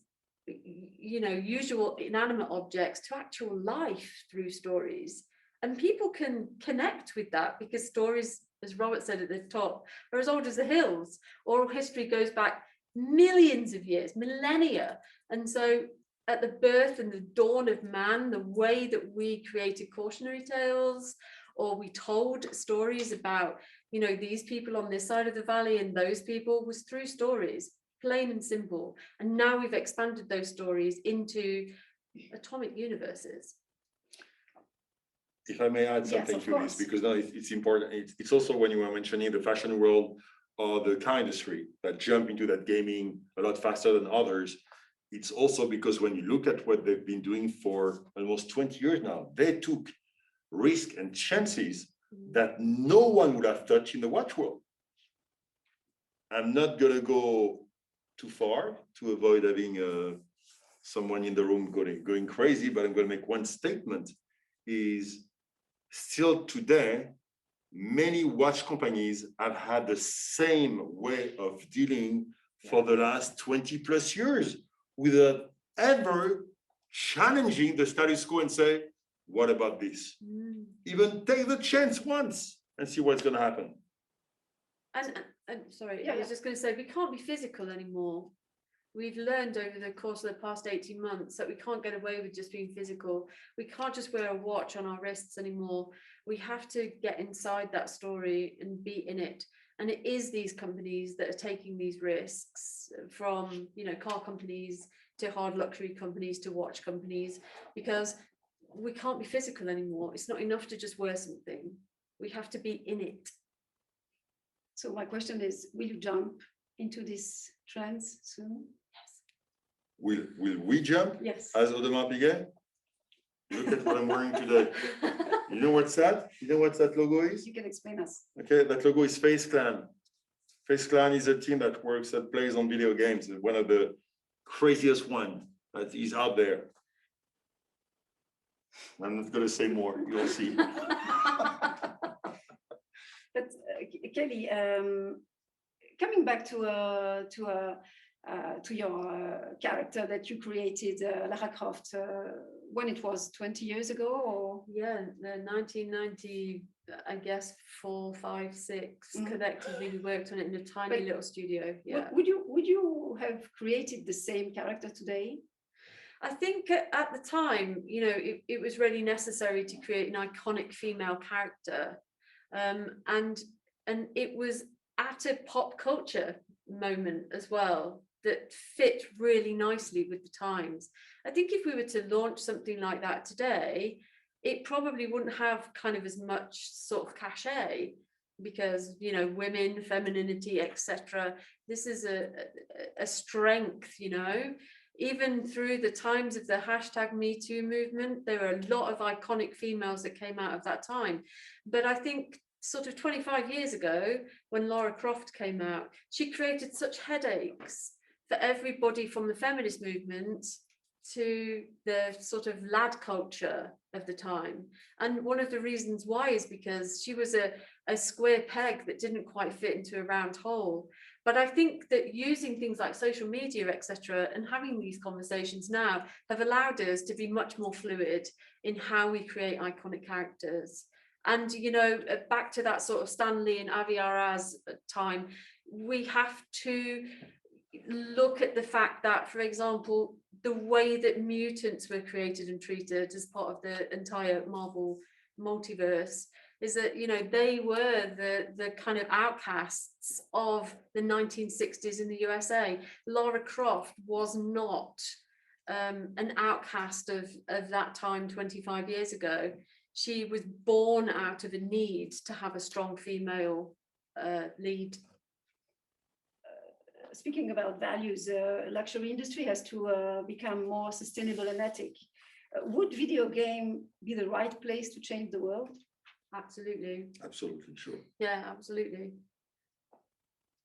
S5: you know, usual inanimate objects to actual life through stories. And people can connect with that because stories, as Robert said at the top, are as old as the hills. Oral history goes back millions of years, millennia. And so at the birth and the dawn of man, the way that we created cautionary tales, or we told stories about, you know, these people on this side of the valley and those people, was through stories, plain and simple. And now we've expanded those stories into atomic universes.
S3: If I may add something to this, because now it's important. It's also when you were mentioning the fashion world or the car industry that jump into that gaming a lot faster than others. It's also because when you look at what they've been doing for almost 20 years now, they took risk and chances that no one would have touched in the watch world. I'm not going to go too far to avoid having someone in the room going crazy, but I'm going to make one statement. Is still today, many watch companies have had the same way of dealing for the last 20 plus years without ever challenging the status quo and say, what about this? Even take the chance once and see what's going to happen.
S5: And sorry, I was just going to say, we can't be physical anymore. We've learned over the course of the past 18 months that we can't get away with just being physical. We can't just wear a watch on our wrists anymore. We have to get inside that story and be in it. And it is these companies that are taking these risks, from, you know, car companies to hard luxury companies to watch companies, because we can't be physical anymore. It's not enough to just wear something. We have to be in it.
S1: So my question is, will you jump into these trends soon?
S3: Will we jump?
S1: Yes.
S3: As Audemars Piguet? Look at what I'm wearing today. You know what's that? You know what that logo is?
S1: You can explain us.
S3: Okay, that logo is Face Clan. Face Clan is a team that plays on video games. One of the craziest one that is out there. I'm not going to say more. You'll see.
S1: But Kelly, coming back to your character that you created, Lara Croft, when it was 20 years ago, or
S5: Yeah, 1990, I guess 4, 5, 6. Collectively, we worked on it in a tiny little studio. Yeah.
S1: would you have created the same character today?
S5: I think at the time, you know, it was really necessary to create an iconic female character, and it was at a pop culture moment as well that fit really nicely with the times. I think if we were to launch something like that today, it probably wouldn't have kind of as much sort of cachet, because, you know, women, femininity, etc. This is a strength, you know. Even through the times of the hashtag Me Too movement, there are a lot of iconic females that came out of that time. But I think sort of 25 years ago, when Lara Croft came out, she created such headaches for everybody from the feminist movement to the sort of lad culture of the time. And one of the reasons why is because she was a square peg that didn't quite fit into a round hole. But I think that using things like social media, etc., and having these conversations now have allowed us to be much more fluid in how we create iconic characters. And, you know, back to that sort of Stan Lee and Avi Arad time, we have to look at the fact that, for example, the way that mutants were created and treated as part of the entire Marvel multiverse is that, you know, they were the kind of outcasts of the 1960s in the USA. Lara Croft was not an outcast of that time 25 years ago. She was born out of a need to have a strong female lead.
S1: Speaking about values, luxury industry has to become more sustainable and ethic. Would video game be the right place to change the world?
S5: Absolutely.
S3: Absolutely, sure.
S5: Yeah, absolutely.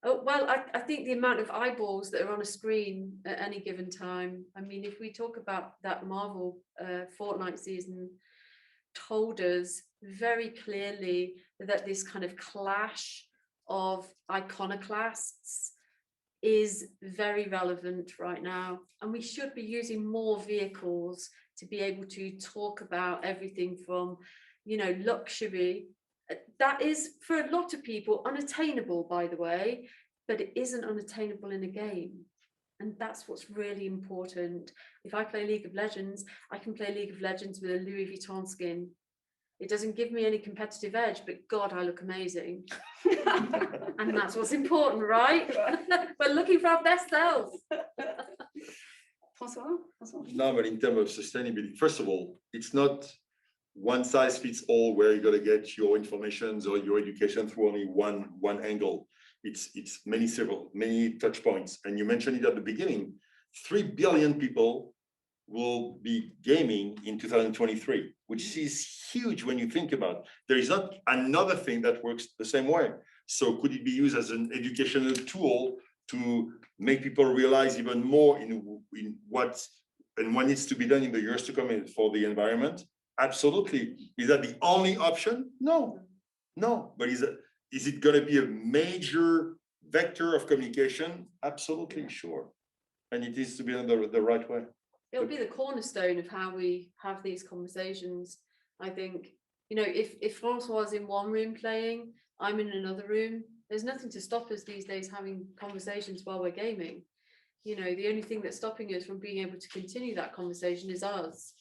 S5: Oh, well, I think the amount of eyeballs that are on a screen at any given time. I mean, if we talk about that Marvel Fortnite season, told us very clearly that this kind of clash of iconoclasts is very relevant right now, and we should be using more vehicles to be able to talk about everything from, you know, luxury that is for a lot of people unattainable, by the way, but it isn't unattainable in a game. And that's what's really important. If I play League of Legends, I can play League of Legends with a Louis Vuitton skin. It doesn't give me any competitive edge, but God, I look amazing. And that's what's important, right? We're looking for our best selves.
S1: François?
S3: No, but in terms of sustainability, first of all, it's not one size fits all where you're going to get your information or your education through only one angle. It's many touch points. And you mentioned it at the beginning, 3 billion people will be gaming in 2023, which is huge when you think about it. There is not another thing that works the same way. So could it be used as an educational tool to make people realize even more in what needs to be done in the years to come for the environment? Absolutely. Is that the only option? No. But is it going to be a major vector of communication? Absolutely, sure. And it needs to be done the right way.
S5: It'll be the cornerstone of how we have these conversations. I think, you know, if François is in one room playing, I'm in another room, there's nothing to stop us these days having conversations while we're gaming. You know, the only thing that's stopping us from being able to continue that conversation is us.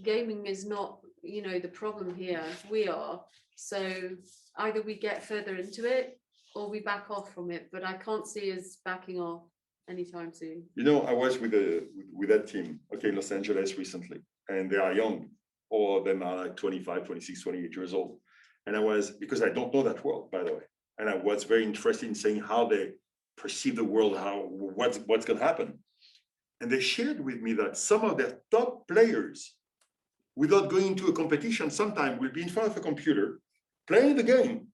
S5: Gaming is not, you know, the problem here, we are. So either we get further into it or we back off from it, but I can't see us backing off anytime soon.
S3: You know, I was with that team, okay, in Los Angeles recently, and they are young. All of them are like 25, 26, 28 years old. And because I don't know that world, by the way, and I was very interested in saying how they perceive the world, what's going to happen. And they shared with me that some of their top players, without going into a competition, sometimes will be in front of a computer, playing the game,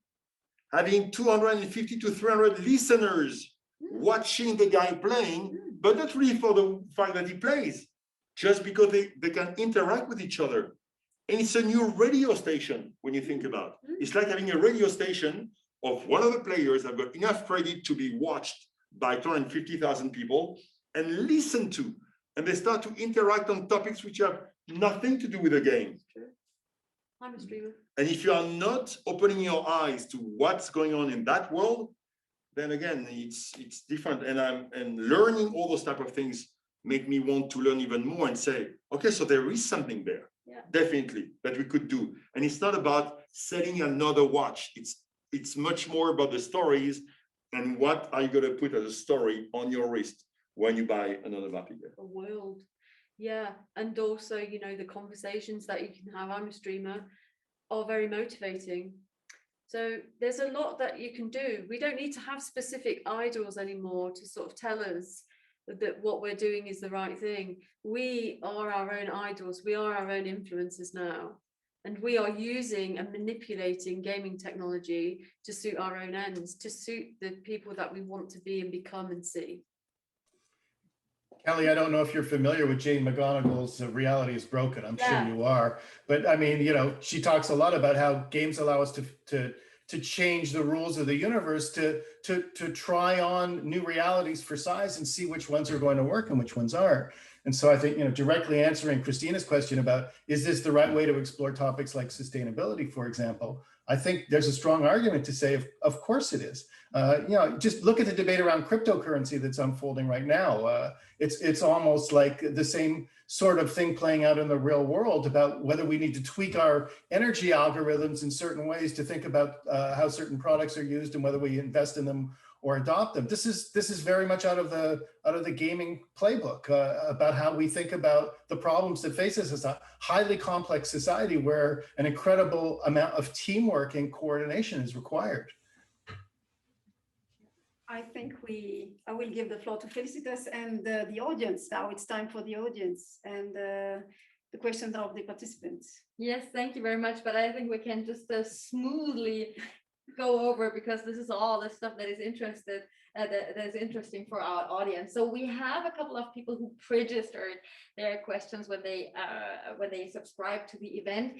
S3: having 250 to 300 listeners watching the guy playing, but not really for the fact that he plays, just because they can interact with each other. And it's a new radio station when you think about it. It's like having a radio station of one of the players that got enough credit to be watched by 250,000 people and listened to. And they start to interact on topics which have nothing to do with the game.
S5: I'm a streamer.
S3: And if you are not opening your eyes to what's going on in that world, then again, it's different. And learning all those type of things make me want to learn even more and say, okay, so there is something there, definitely, that we could do. And it's not about selling another watch. It's much more about the stories and what are you going to put as a story on your wrist when you buy another Audemars Piguet.
S5: A world. Yeah. And also, you know, the conversations that you can have, I'm a streamer, are very motivating. So there's a lot that you can do. We don't need to have specific idols anymore to sort of tell us that what we're doing is the right thing. We are our own idols. We are our own influencers now. And we are using and manipulating gaming technology to suit our own ends, to suit the people that we want to be and become and see.
S4: Kelly, I don't know if you're familiar with Jane McGonigal's Reality is Broken. I'm sure you are. But I mean, you know, she talks a lot about how games allow us to change the rules of the universe, to try on new realities for size and see which ones are going to work and which ones aren't. And so I think, you know, directly answering Christina's question about, is this the right way to explore topics like sustainability, for example, I think there's a strong argument to say, of course it is. You know, just look at the debate around cryptocurrency that's unfolding right now. It's almost like the same sort of thing playing out in the real world about whether we need to tweak our energy algorithms in certain ways to think about how certain products are used and whether we invest in them or adopt them. This is very much out of the gaming playbook about how we think about the problems that face us as a highly complex society where an incredible amount of teamwork and coordination is required.
S1: I think I will give the floor to Felicitas and the audience. Now it's time for the audience and the questions of the participants.
S2: Yes, thank you very much. But I think we can just smoothly go over, because this is all the stuff that is interesting for our audience. So we have a couple of people who pre-registered their questions when they subscribe to the event.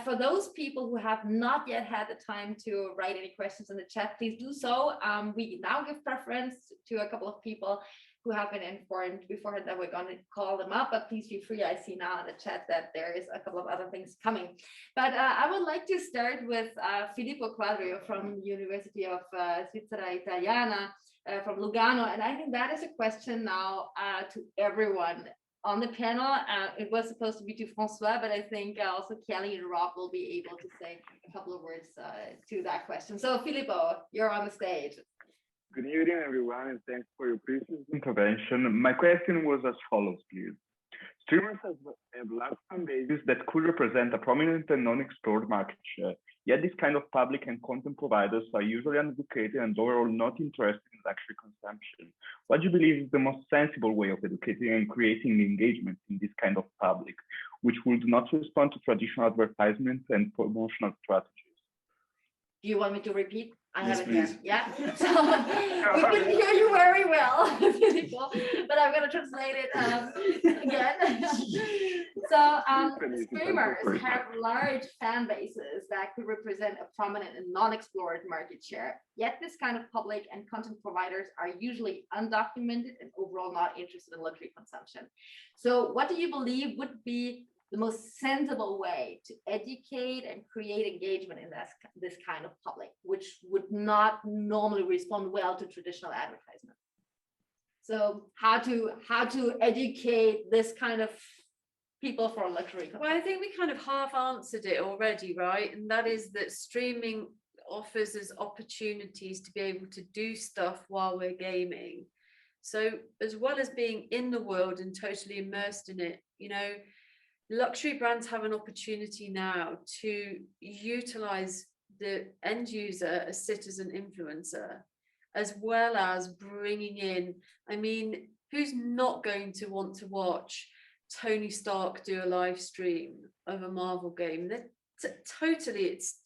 S2: For those people who have not yet had the time to write any questions in the chat, please do so. We now give preference to a couple of people who have been informed beforehand that we're going to call them up, but please feel free. I see now in the chat that there is a couple of other things coming. But I would like to start with Filippo Quadrio from University of Svizzera Italiana, from Lugano. And I think that is a question now to everyone on the panel. It was supposed to be to François, but I think also Kelly and Rob will be able to say a couple of words to that question. So Filippo, you're on the stage.
S6: Good evening, everyone, and thanks for your previous intervention. My question was as follows, please. Streamers have large fan bases that could represent a prominent and non-explored market share, yet this kind of public and content providers are usually uneducated and overall not interested in luxury consumption. What do you believe is the most sensible way of educating and creating engagement in this kind of public, which would not respond to traditional advertisements and promotional strategies?
S2: Do you want me to repeat? I
S3: Yes,
S2: have it here.
S3: please.
S2: Yeah. So we can hear you very well, but I'm going to translate it again. So streamers have large fan bases that could represent a prominent and non-explored market share. Yet this kind of public and content providers are usually undocumented and overall not interested in luxury consumption. So what do you believe would be the most sensible way to educate and create engagement in this kind of public, which would not normally respond well to traditional advertisement? So how to educate this kind of people for luxury?
S5: Well, I think we kind of half answered it already, right? And that is that streaming offers us opportunities to be able to do stuff while we're gaming. So as well as being in the world and totally immersed in it, you know, luxury brands have an opportunity now to utilize the end user, a citizen influencer, as well as bringing in, I mean, who's not going to want to watch Tony Stark do a live stream of a Marvel game? Totally, it's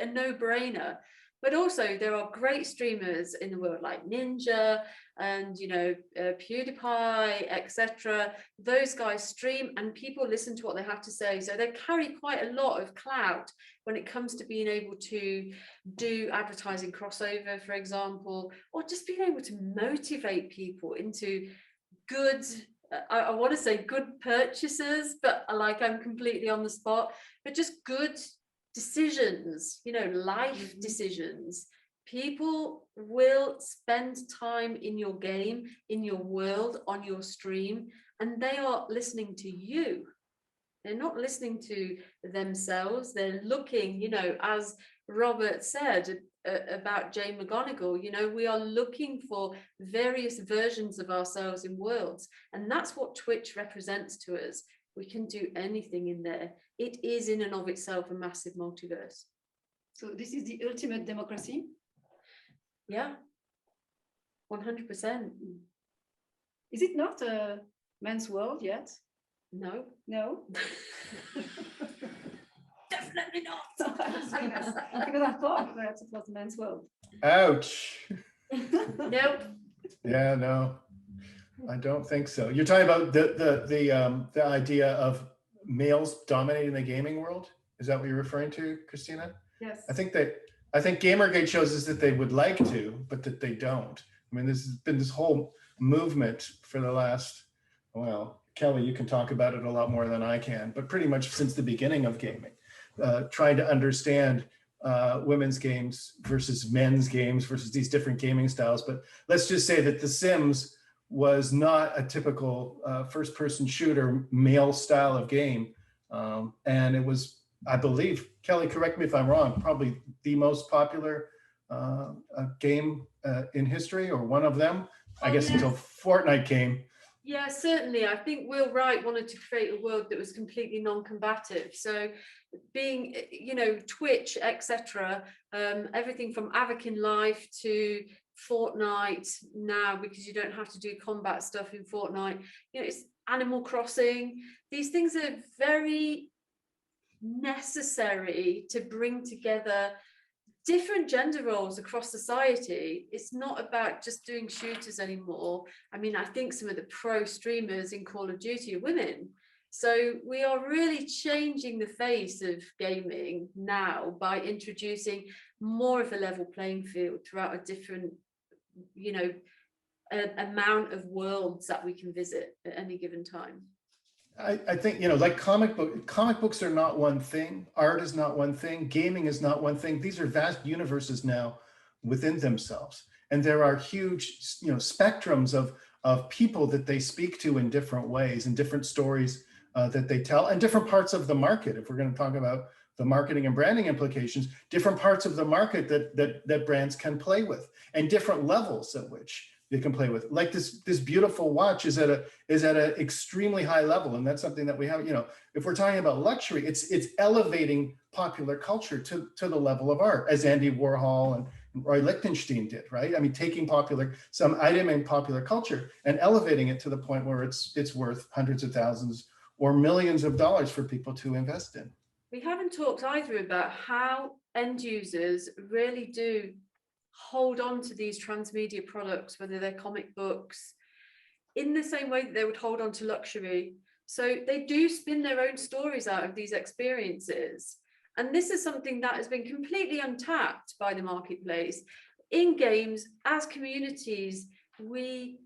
S5: a no-brainer. But also there are great streamers in the world like Ninja and, you know, PewDiePie, etc. Those guys stream and people listen to what they have to say. So they carry quite a lot of clout when it comes to being able to do advertising crossover, for example, or just being able to motivate people into good, I want to say good purchases, but like I'm completely on the spot, but just good decisions, you know, life decisions. People will spend time in your game, in your world, on your stream, and they are listening to you. They're not listening to themselves. They're looking, you know, as Robert said about Jane McGonigal, you know, we are looking for various versions of ourselves in worlds. And that's what Twitch represents to us. We can do anything in there. It is in and of itself a massive multiverse.
S1: So this is the ultimate democracy?
S5: Yeah, 100%.
S1: Is it not a man's world yet?
S5: No.
S1: No?
S5: Definitely not.
S1: Because I thought perhaps it was a man's world.
S4: Ouch.
S5: Nope.
S4: Yeah, no, I don't think so. You're talking about the idea of males dominating the gaming world? Is that what you're referring to, Christina?
S1: Yes.
S4: I think Gamergate shows us that they would like to, but that they don't. I mean, this has been this whole movement for the last, well, Kelly, you can talk about it a lot more than I can, but pretty much since the beginning of gaming, trying to understand women's games versus men's games versus these different gaming styles. But let's just say that The Sims was not a typical first-person shooter male style of game. And it was, I believe, Kelly, correct me if I'm wrong, probably the most popular game in history, or one of them, I guess,
S5: yes.
S4: until Fortnite came.
S5: Yeah, certainly. I think Will Wright wanted to create a world that was completely non-combative. So being, you know, Twitch, etc., everything from Avakin Life to Fortnite now, because you don't have to do combat stuff in Fortnite, you know, it's Animal Crossing. These things are very necessary to bring together different gender roles across society. It's not about just doing shooters anymore. I mean, I think some of the pro streamers in Call of Duty are women. So we are really changing the face of gaming now by introducing more of a level playing field throughout a different, you know, amount of worlds that we can visit at any given time.
S4: I think, you know, like comic books are not one thing. Art is not one thing. Gaming is not one thing. These are vast universes now within themselves. And there are huge, you know, spectrums of people that they speak to in different ways and different stories that they tell, and different parts of the market. If we're going to talk about the marketing and branding implications, different parts of the market that brands can play with, and different levels at which they can play with. Like this beautiful watch is at a extremely high level, and that's something that we have. You know, if we're talking about luxury, it's elevating popular culture to the level of art, as Andy Warhol and Roy Lichtenstein did, right? I mean, taking some item in popular culture and elevating it to the point where it's worth hundreds of thousands or millions of dollars for people to invest in.
S5: We haven't talked either about how end users really do hold on to these transmedia products, whether they're comic books, in the same way that they would hold on to luxury. So they do spin their own stories out of these experiences. And this is something that has been completely untapped by the marketplace. In games, as communities, we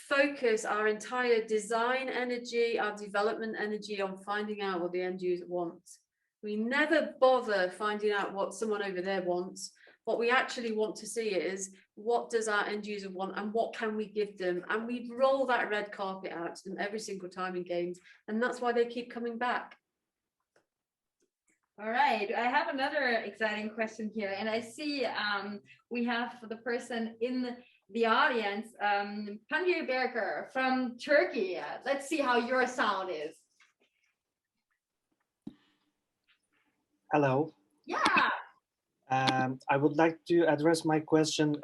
S5: focus our entire design energy, our development energy on finding out what the end user wants. We never bother finding out what someone over there wants. What we actually want to see is, what does our end user want and what can we give them? And we roll that red carpet out to them every single time in games. And that's why they keep coming back.
S2: All right, I have another exciting question here. And I see we have the person in the audience, Pandir Berker from Turkey. Let's see how your sound is.
S7: Hello.
S2: Yeah.
S7: I would like to address my question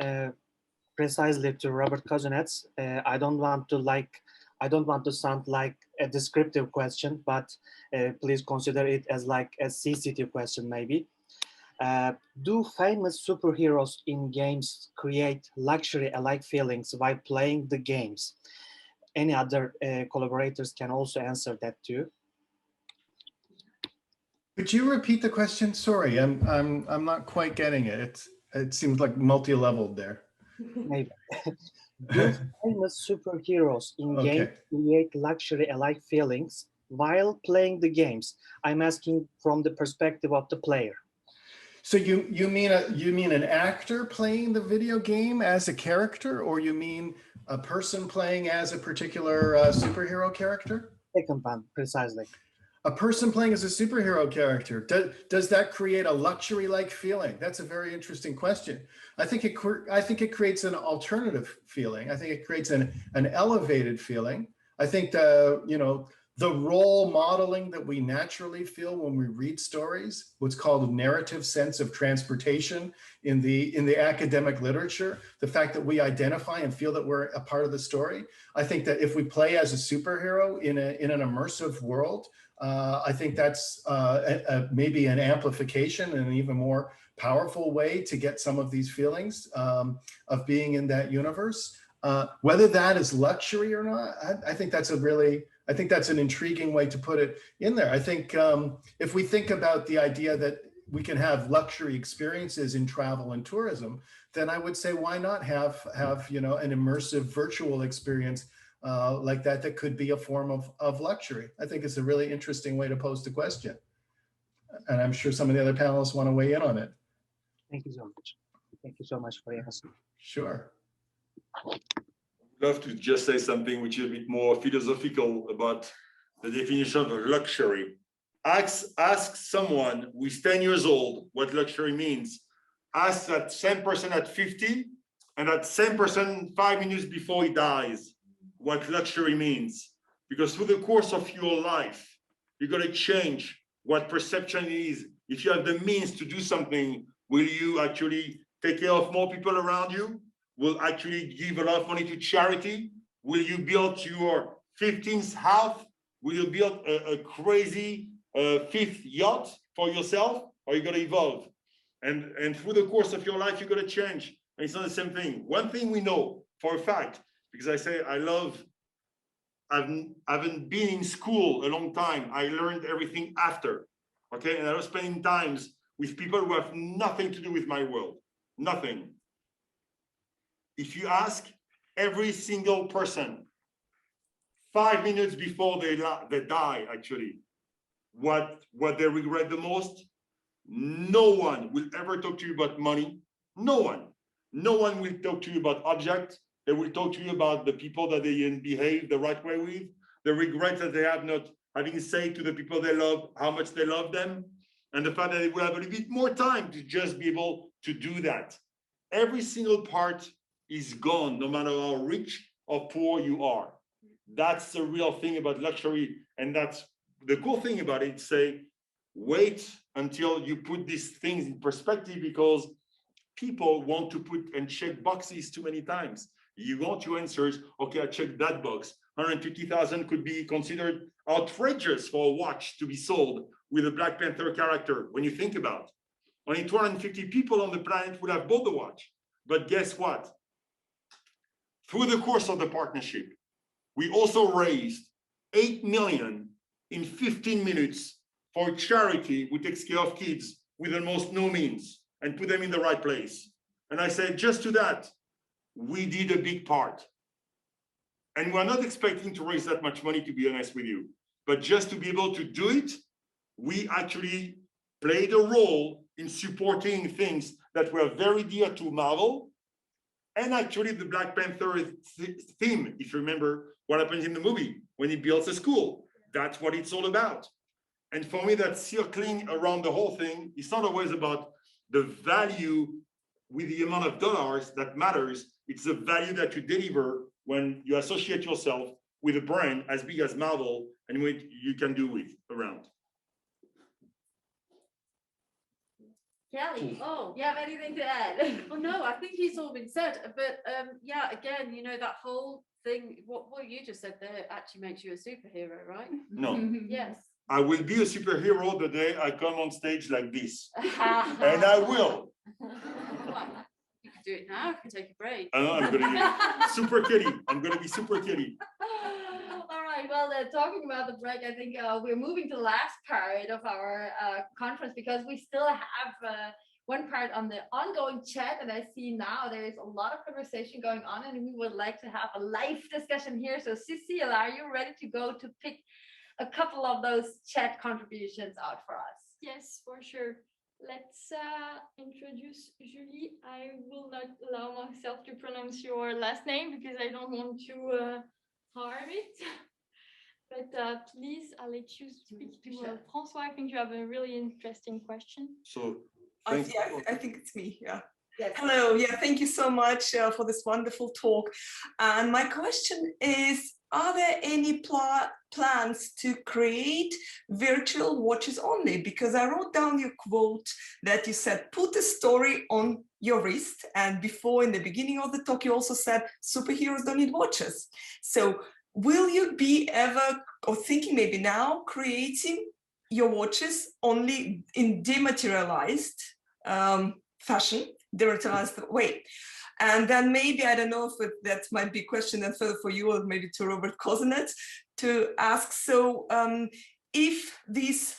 S7: precisely to Robert Kozinets. I don't want to sound like a descriptive question, but please consider it as like a sensitive question maybe. Do famous superheroes in games create luxury-alike feelings while playing the games? Any other collaborators can also answer that too.
S4: Could you repeat the question? Sorry, I'm not quite getting it. It seems like multi-leveled there.
S7: Maybe. Do famous superheroes in
S4: Okay.
S7: games create luxury-alike feelings while playing the games? I'm asking from the perspective of the player.
S4: So you mean an actor playing the video game as a character, or you mean a person playing as a particular superhero character?
S7: Second one, precisely.
S4: A person playing as a superhero character, does that create a luxury-like feeling? That's a very interesting question. I think it creates an alternative feeling. I think it creates an elevated feeling. I think the role modeling that we naturally feel when we read stories, what's called a narrative sense of transportation in the academic literature, the fact that we identify and feel that we're a part of the story. I think that if we play as a superhero in an immersive world, I think that's maybe an amplification and an even more powerful way to get some of these feelings of being in that universe. Whether that is luxury or not, I think that's an intriguing way to put it in there. I think if we think about the idea that we can have luxury experiences in travel and tourism, then I would say, why not have an immersive virtual experience like that could be a form of luxury. I think it's a really interesting way to pose the question. And I'm sure some of the other panelists want to weigh in on it.
S7: Thank you so much. Thank you so much for your answer.
S4: Sure.
S3: I'd love to just say something which is a bit more philosophical about the definition of luxury. Ask someone who is 10 years old what luxury means. Ask that same person at 50 and that same person 5 minutes before he dies what luxury means. Because through the course of your life, you're going to change what perception is. If you have the means to do something, will you actually take care of more people around you? Will actually give a lot of money to charity? Will you build your 15th house? Will you build a crazy 5th yacht for yourself? Or are you going to evolve? And through the course of your life, you're going to change. And it's not the same thing. One thing we know for a fact, because I say I haven't been in school a long time. I learned everything after, okay? And I was spending times with people who have nothing to do with my world, nothing. If you ask every single person 5 minutes before they die, actually, what they regret the most, no one will ever talk to you about money. No one. No one will talk to you about objects. They will talk to you about the people that they didn't behave the right way with, the regrets that they have not having said to the people they love, how much they love them, and the fact that they will have a little bit more time to just be able to do that. Every single part is gone, no matter how rich or poor you are. That's the real thing about luxury. And that's the cool thing about it. Say, wait until you put these things in perspective, because people want to put and check boxes too many times. You want your answers, okay, I checked that box. 150,000 could be considered outrageous for a watch to be sold with a Black Panther character. When you think about it, only 250 people on the planet would have bought the watch. But guess what? Through the course of the partnership, we also raised 8 million in 15 minutes for a charity who takes care of kids with almost no means and put them in the right place. And I said, just to that, we did a big part. And we're not expecting to raise that much money, to be honest with you. But just to be able to do it, we actually played a role in supporting things that were very dear to Marvel. And actually the Black Panther theme, if you remember what happens in the movie, when he builds a school, that's what it's all about. And for me, that circling around the whole thing, it's not always about the value with the amount of dollars that matters. It's the value that you deliver when you associate yourself with a brand as big as Marvel and what you can do with around.
S2: Kelly,
S5: Oh,
S2: you have anything to add?
S5: oh no, I think it's all been said. But yeah, again, you know, that whole thing, what you just said there actually makes you a superhero, right?
S3: No.
S5: Yes.
S3: I will be a superhero the day I come on stage like this. And I will.
S5: You can do it now if you take a break.
S3: I know I'm going to be super kitty. I'm going to be super kitty.
S2: All right, well, talking about the break, I think we're moving to the last part of our conference because we still have one part on the ongoing chat, and I see now there is a lot of conversation going on, and we would like to have a live discussion here. So, Cecile, are you ready to go to pick a couple of those chat contributions out for us?
S8: Yes, for sure. Let's introduce Julie. I will not allow myself to pronounce your last name because I don't want to harm it. But please, I'll let you speak to François. I think you have a really interesting question.
S3: So,
S9: I think it's me. Yeah.
S2: Yes.
S9: Hello. Yeah. Thank you so much for this wonderful talk. And my question is, are there any plans to create virtual watches only? Because I wrote down your quote that you said, put a story on your wrist. And before, in the beginning of the talk, you also said superheroes don't need watches. So will you be ever, or thinking maybe now, creating your watches only in dematerialized fashion, dematerialized way? And then maybe, I don't know if that might be a question then further for you or maybe to Robert Kozinets to ask. So if these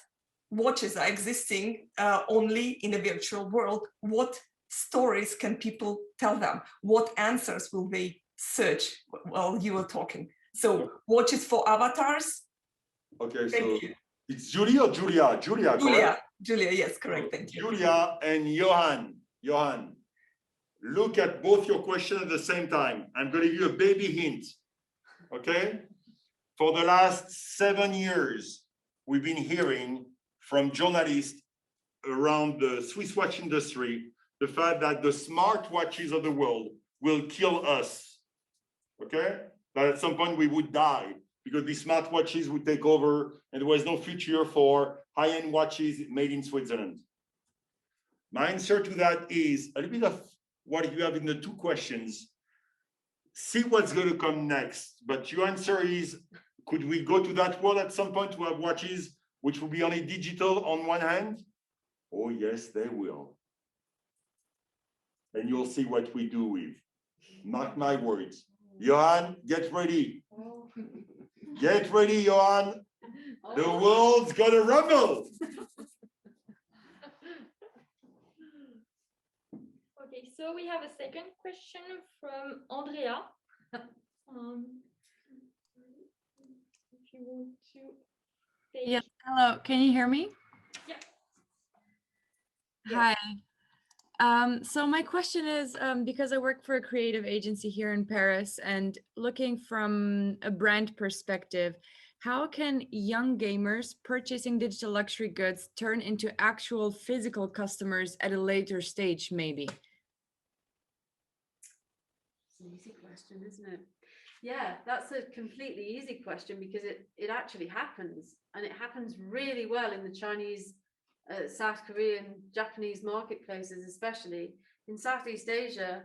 S9: watches are existing only in a virtual world, what stories can people tell them? What answers will they search while you were talking? So watches for avatars?
S3: okay,
S9: Thank
S3: so
S9: you.
S3: it's Julie or Julia? Julia,
S9: Julia, yes, correct, thank you.
S3: Julia and Johan, look at both your questions at the same time. I'm going to give you a baby hint, okay? For the last 7 years, we've been hearing from journalists around the Swiss watch industry, the fact that the smartwatches of the world will kill us, okay? That at some point we would die because these smartwatches would take over and there was no future for high-end watches made in Switzerland. My answer to that is a little bit of what you have in the two questions. See what's going to come next. But your answer is, could we go to that world at some point to have watches which will be only digital on one hand? Oh, yes, they will. And you'll see what we do with. Mark my words. Johan, get ready. Get ready, Johan. The world's gonna rumble.
S8: Okay, so we have a second question from Andrea. If you want to take...
S10: Yeah, hello, can you hear me?
S8: Yeah.
S10: Hi. So my question is, because I work for a creative agency here in Paris and looking from a brand perspective, how can young gamers purchasing digital luxury goods turn into actual physical customers at a later stage, maybe?
S5: It's an easy question, isn't it? Yeah, that's a completely easy question because it actually happens, and it happens really well in the Chinese, South Korean, Japanese marketplaces, especially in Southeast Asia.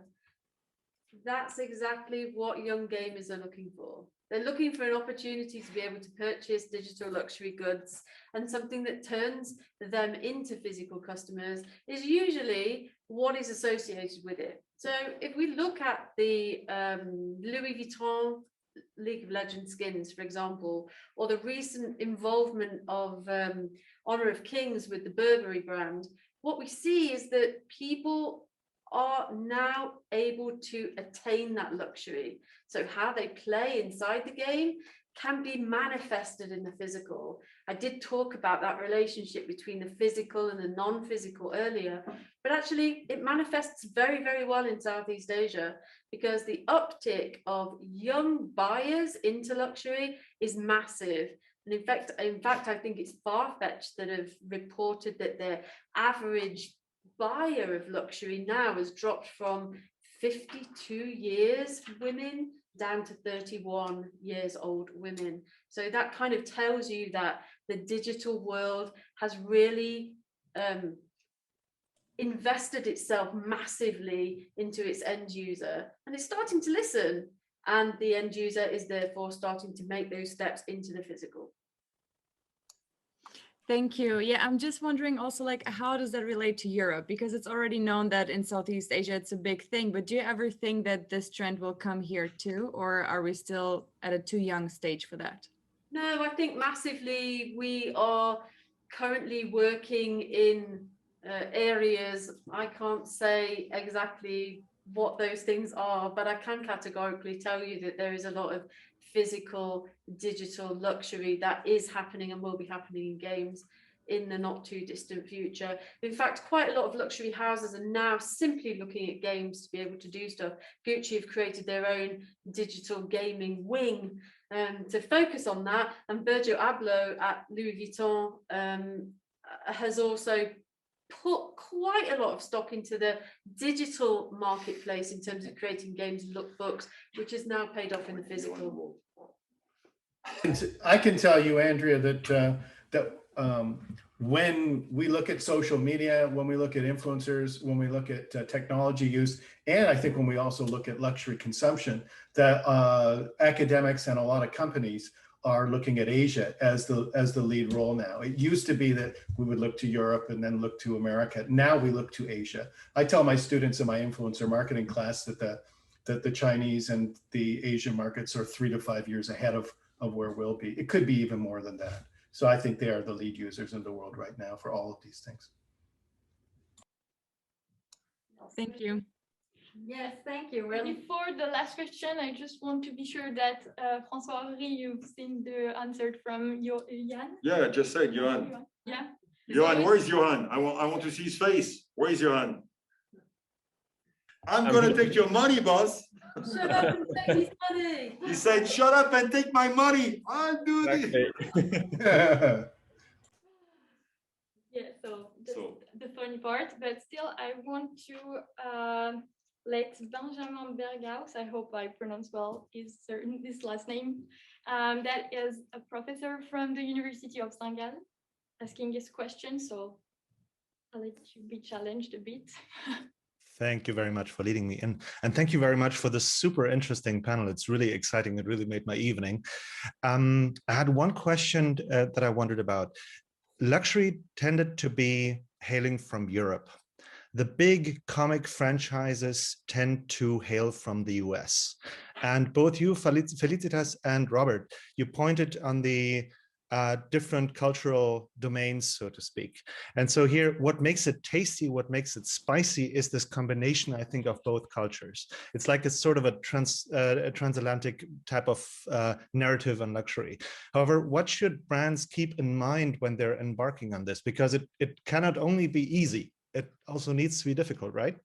S5: That's exactly what young gamers are looking for. They're looking for an opportunity to be able to purchase digital luxury goods, and something that turns them into physical customers is usually what is associated with it. So if we look at the Louis Vuitton League of Legends skins, for example, or the recent involvement of Honor of Kings with the Burberry brand, what we see is that people are now able to attain that luxury. So how they play inside the game can be manifested in the physical. I did talk about that relationship between the physical and the non-physical earlier, but actually it manifests very, very well in Southeast Asia because the uptick of young buyers into luxury is massive. And in fact, I think it's Farfetch that have reported that their average buyer of luxury now has dropped from 52 years women down to 31 years old women. So that kind of tells you that the digital world has really invested itself massively into its end user, and it's starting to listen, and the end user is therefore starting to make those steps into the physical.
S10: Thank you. Yeah, I'm just wondering also, like, how does that relate to Europe? Because it's already known that in Southeast Asia it's a big thing, but do you ever think that this trend will come here too, or are we still at a too young stage for that?
S5: No, I think massively we are currently working in areas. I can't say exactly what those things are, but I can categorically tell you that there is a lot of physical, digital luxury that is happening and will be happening in games in the not too distant future. In fact, quite a lot of luxury houses are now simply looking at games to be able to do stuff. Gucci have created their own digital gaming wing to focus on that, and Virgil Abloh at Louis Vuitton has also put quite a lot of stock into the digital marketplace in terms of creating games and lookbooks, which has now paid off in the physical world.
S4: I can tell you, Andrea, that when we look at social media, when we look at influencers, when we look at technology use, and I think when we also look at luxury consumption, that academics and a lot of companies are looking at Asia as the lead role now. It used to be that we would look to Europe and then look to America. Now we look to Asia. I tell my students in my influencer marketing class that the Chinese and the Asian markets are 3 to 5 years ahead of where we'll be. It could be even more than that. So I think they are the lead users in the world right now for all of these things.
S10: Thank you.
S2: Yes, thank you.
S8: And before the last question, I just want to be sure that François-Henry, you've seen the answer from Johan.
S3: Yeah, I just said Johan.
S8: Yeah.
S3: Johan, where's Johan? I want to see his face. Where's Johan? I'm gonna take your money, boss.
S2: Shut up and take his money.
S3: He said, shut up and take my money. I'll do this.
S8: Yeah, so the funny part, but still I want to let Benjamin Berghaus, I hope I pronounce well his last name, that is a professor from the University of Senegal, asking his question, so I'll let you be challenged a bit.
S11: Thank you very much for leading me in. And thank you very much for this super interesting panel. It's really exciting. It really made my evening. I had one question that I wondered about. Luxury tended to be hailing from Europe. The big comic franchises tend to hail from the US. And both you, Felicitas and Robert, you pointed on the different cultural domains, so to speak. And so here, what makes it tasty, what makes it spicy is this combination, I think, of both cultures. It's like it's sort of a transatlantic type of narrative on luxury. However, what should brands keep in mind when they're embarking on this? Because it cannot only be easy, it also needs to be difficult, right?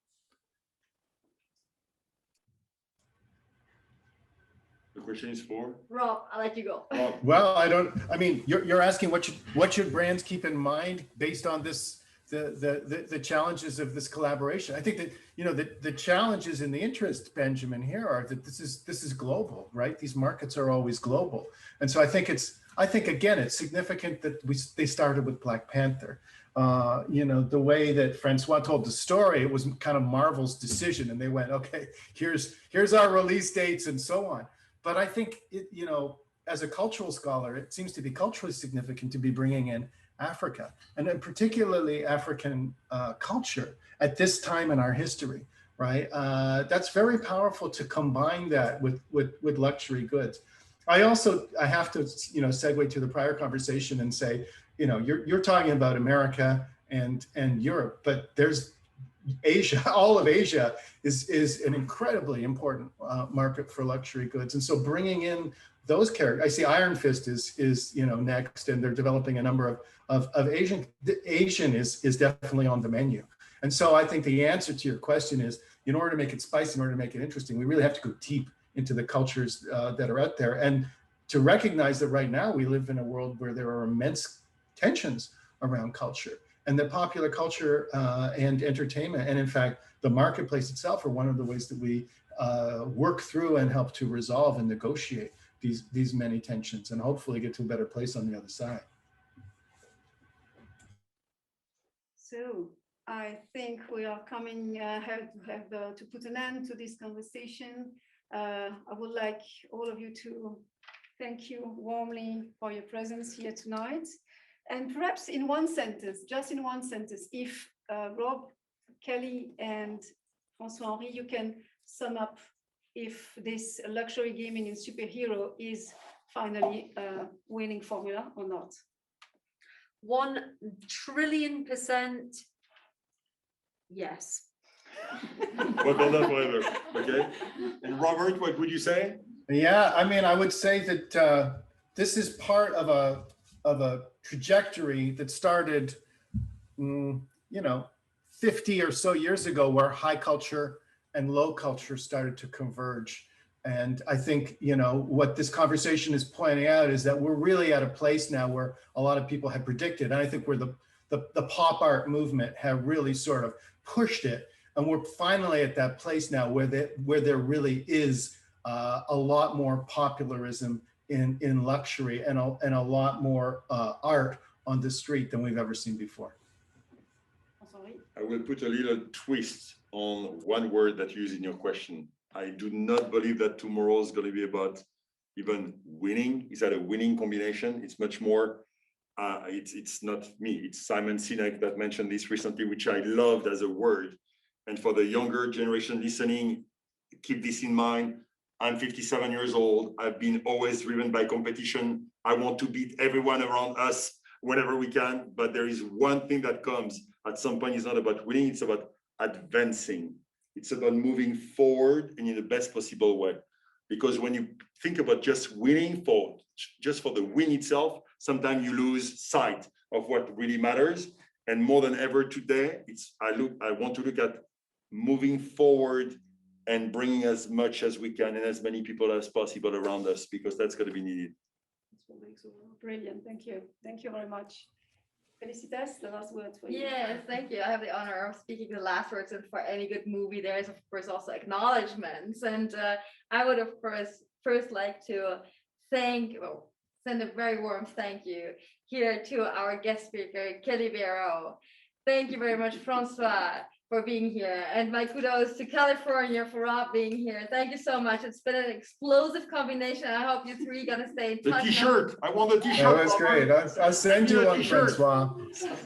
S3: The question is for
S2: Rob, I'll let you go.
S3: Rob.
S4: Well, I mean, you're asking what should brands keep in mind based on this, the challenges of this collaboration. I think that, you know, the challenges and the interest, Benjamin, here are that this is global, right? These markets are always global. And so I think again, it's significant that they started with Black Panther. You know, the way that Francois told the story, it was kind of Marvel's decision, and they went, okay, here's our release dates and so on. But I think, you know, as a cultural scholar, it seems to be culturally significant to be bringing in Africa, and then particularly African culture at this time in our history, right? That's very powerful to combine that with luxury goods. I have to, you know, segue to the prior conversation and say, you know, you're talking about America and Europe, but there's Asia. All of Asia is an incredibly important market for luxury goods, and so bringing in those characters, I see Iron Fist is you know next, and they're developing a number of Asian. Asian is definitely on the menu, and so I think the answer to your question is, in order to make it spicy, in order to make it interesting, we really have to go deep into the cultures that are out there, and to recognize that right now we live in a world where there are immense tensions around culture, and that popular culture and entertainment, and in fact, the marketplace itself are one of the ways that we work through and help to resolve and negotiate these many tensions, and hopefully get to a better place on the other side.
S1: So I think we are coming to put an end to this conversation. I would like all of you to thank you warmly for your presence here tonight. And perhaps in one sentence, just in one sentence, if Rob, Kelly, and François-Henry, you can sum up if this luxury gaming in superhero is finally a winning formula or not.
S5: 1,000,000,000,000% yes.
S3: What on that forever, okay? And Robert, what would you say?
S4: Yeah, I mean, I would say that this is part of a trajectory that started, 50 or so years ago, where high culture and low culture started to converge. And I think, what this conversation is pointing out is that we're really at a place now where a lot of people had predicted. And I think where the pop art movement have really sort of pushed it. And we're finally at that place now where there really is a lot more popularism in luxury and a lot more art on the street than we've ever seen before.
S3: I will put a little twist on one word that you use in your question. I do not believe that tomorrow is going to be about even winning. Is that a winning combination? It's much more, it's not me, it's Simon Sinek that mentioned this recently, which I loved as a word. And for the younger generation listening, keep this in mind. I'm 57 years old. I've been always driven by competition. I want to beat everyone around us whenever we can. But there is one thing that comes at some point. It's not about winning. It's about advancing. It's about moving forward and in the best possible way. Because when you think about just winning just for the win itself, sometimes you lose sight of what really matters. And more than ever today, I want to look at moving forward and bringing as much as we can and as many people as possible around us, because that's going to be needed.
S1: That's what makes it brilliant. Thank you. Thank you very much. Felicitas, the last words for you.
S2: Yes, thank you. I have the honor of speaking the last words, and for any good movie, there is of course also acknowledgements. And I would of course first like to send a very warm thank you here to our guest speaker, Kelly Vero. Thank you very much, Francois, for being here. And my kudos to California for Rob being here. Thank you so much. It's been an explosive combination. I hope you three gonna stay in touch.
S3: The t-shirt. I want the t-shirt.
S4: That was great. I'll send you one, Francois.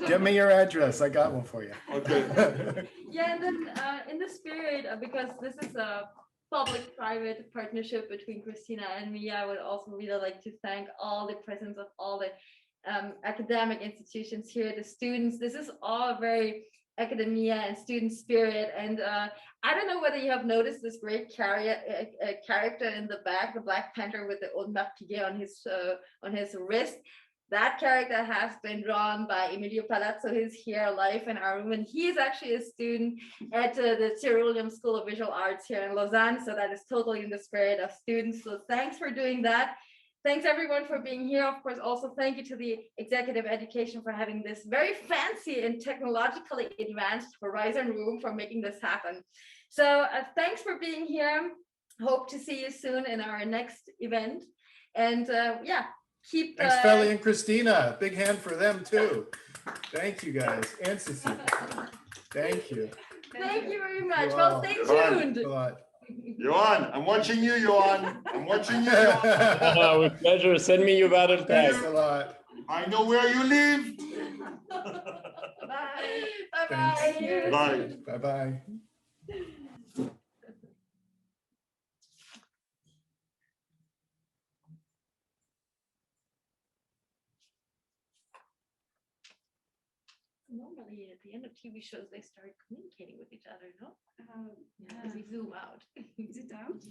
S4: Give me your address. I got one for you.
S3: Okay.
S2: Yeah, and then in the spirit, because this is a public-private partnership between Christina and me, I would also really like to thank all the presence of all the academic institutions here, the students. This is all very academia and student spirit, and I don't know whether you have noticed this great character in the back, the Black Panther with the Audemars Piguet on his wrist. That character has been drawn by Emilio Palazzo. He's here live in our room, and he is actually a student at the Ceruleum School of Visual Arts here in Lausanne, so that is totally in the spirit of students. So thanks for doing that. Thanks everyone for being here. Of course, also thank you to the Executive Education for having this very fancy and technologically advanced Horizon room for making this happen. So thanks for being here. Hope to see you soon in our next event. And yeah, keep.
S4: Thanks, Feli and Christina. Big hand for them too. Thank you guys. And Cecilia. Thank you.
S2: Thank you very much. Well, stay tuned.
S3: Johan, I'm watching you, Johan. I'm watching you.
S12: With pleasure. Send me your battle tag.
S4: Thanks a lot.
S3: I know where you live.
S2: Bye.
S4: Bye-bye.
S3: Bye.
S4: Bye-bye.
S2: Normally, at the end of TV shows, they start communicating with each other, no? Yeah. As we zoom out.
S1: Is it out?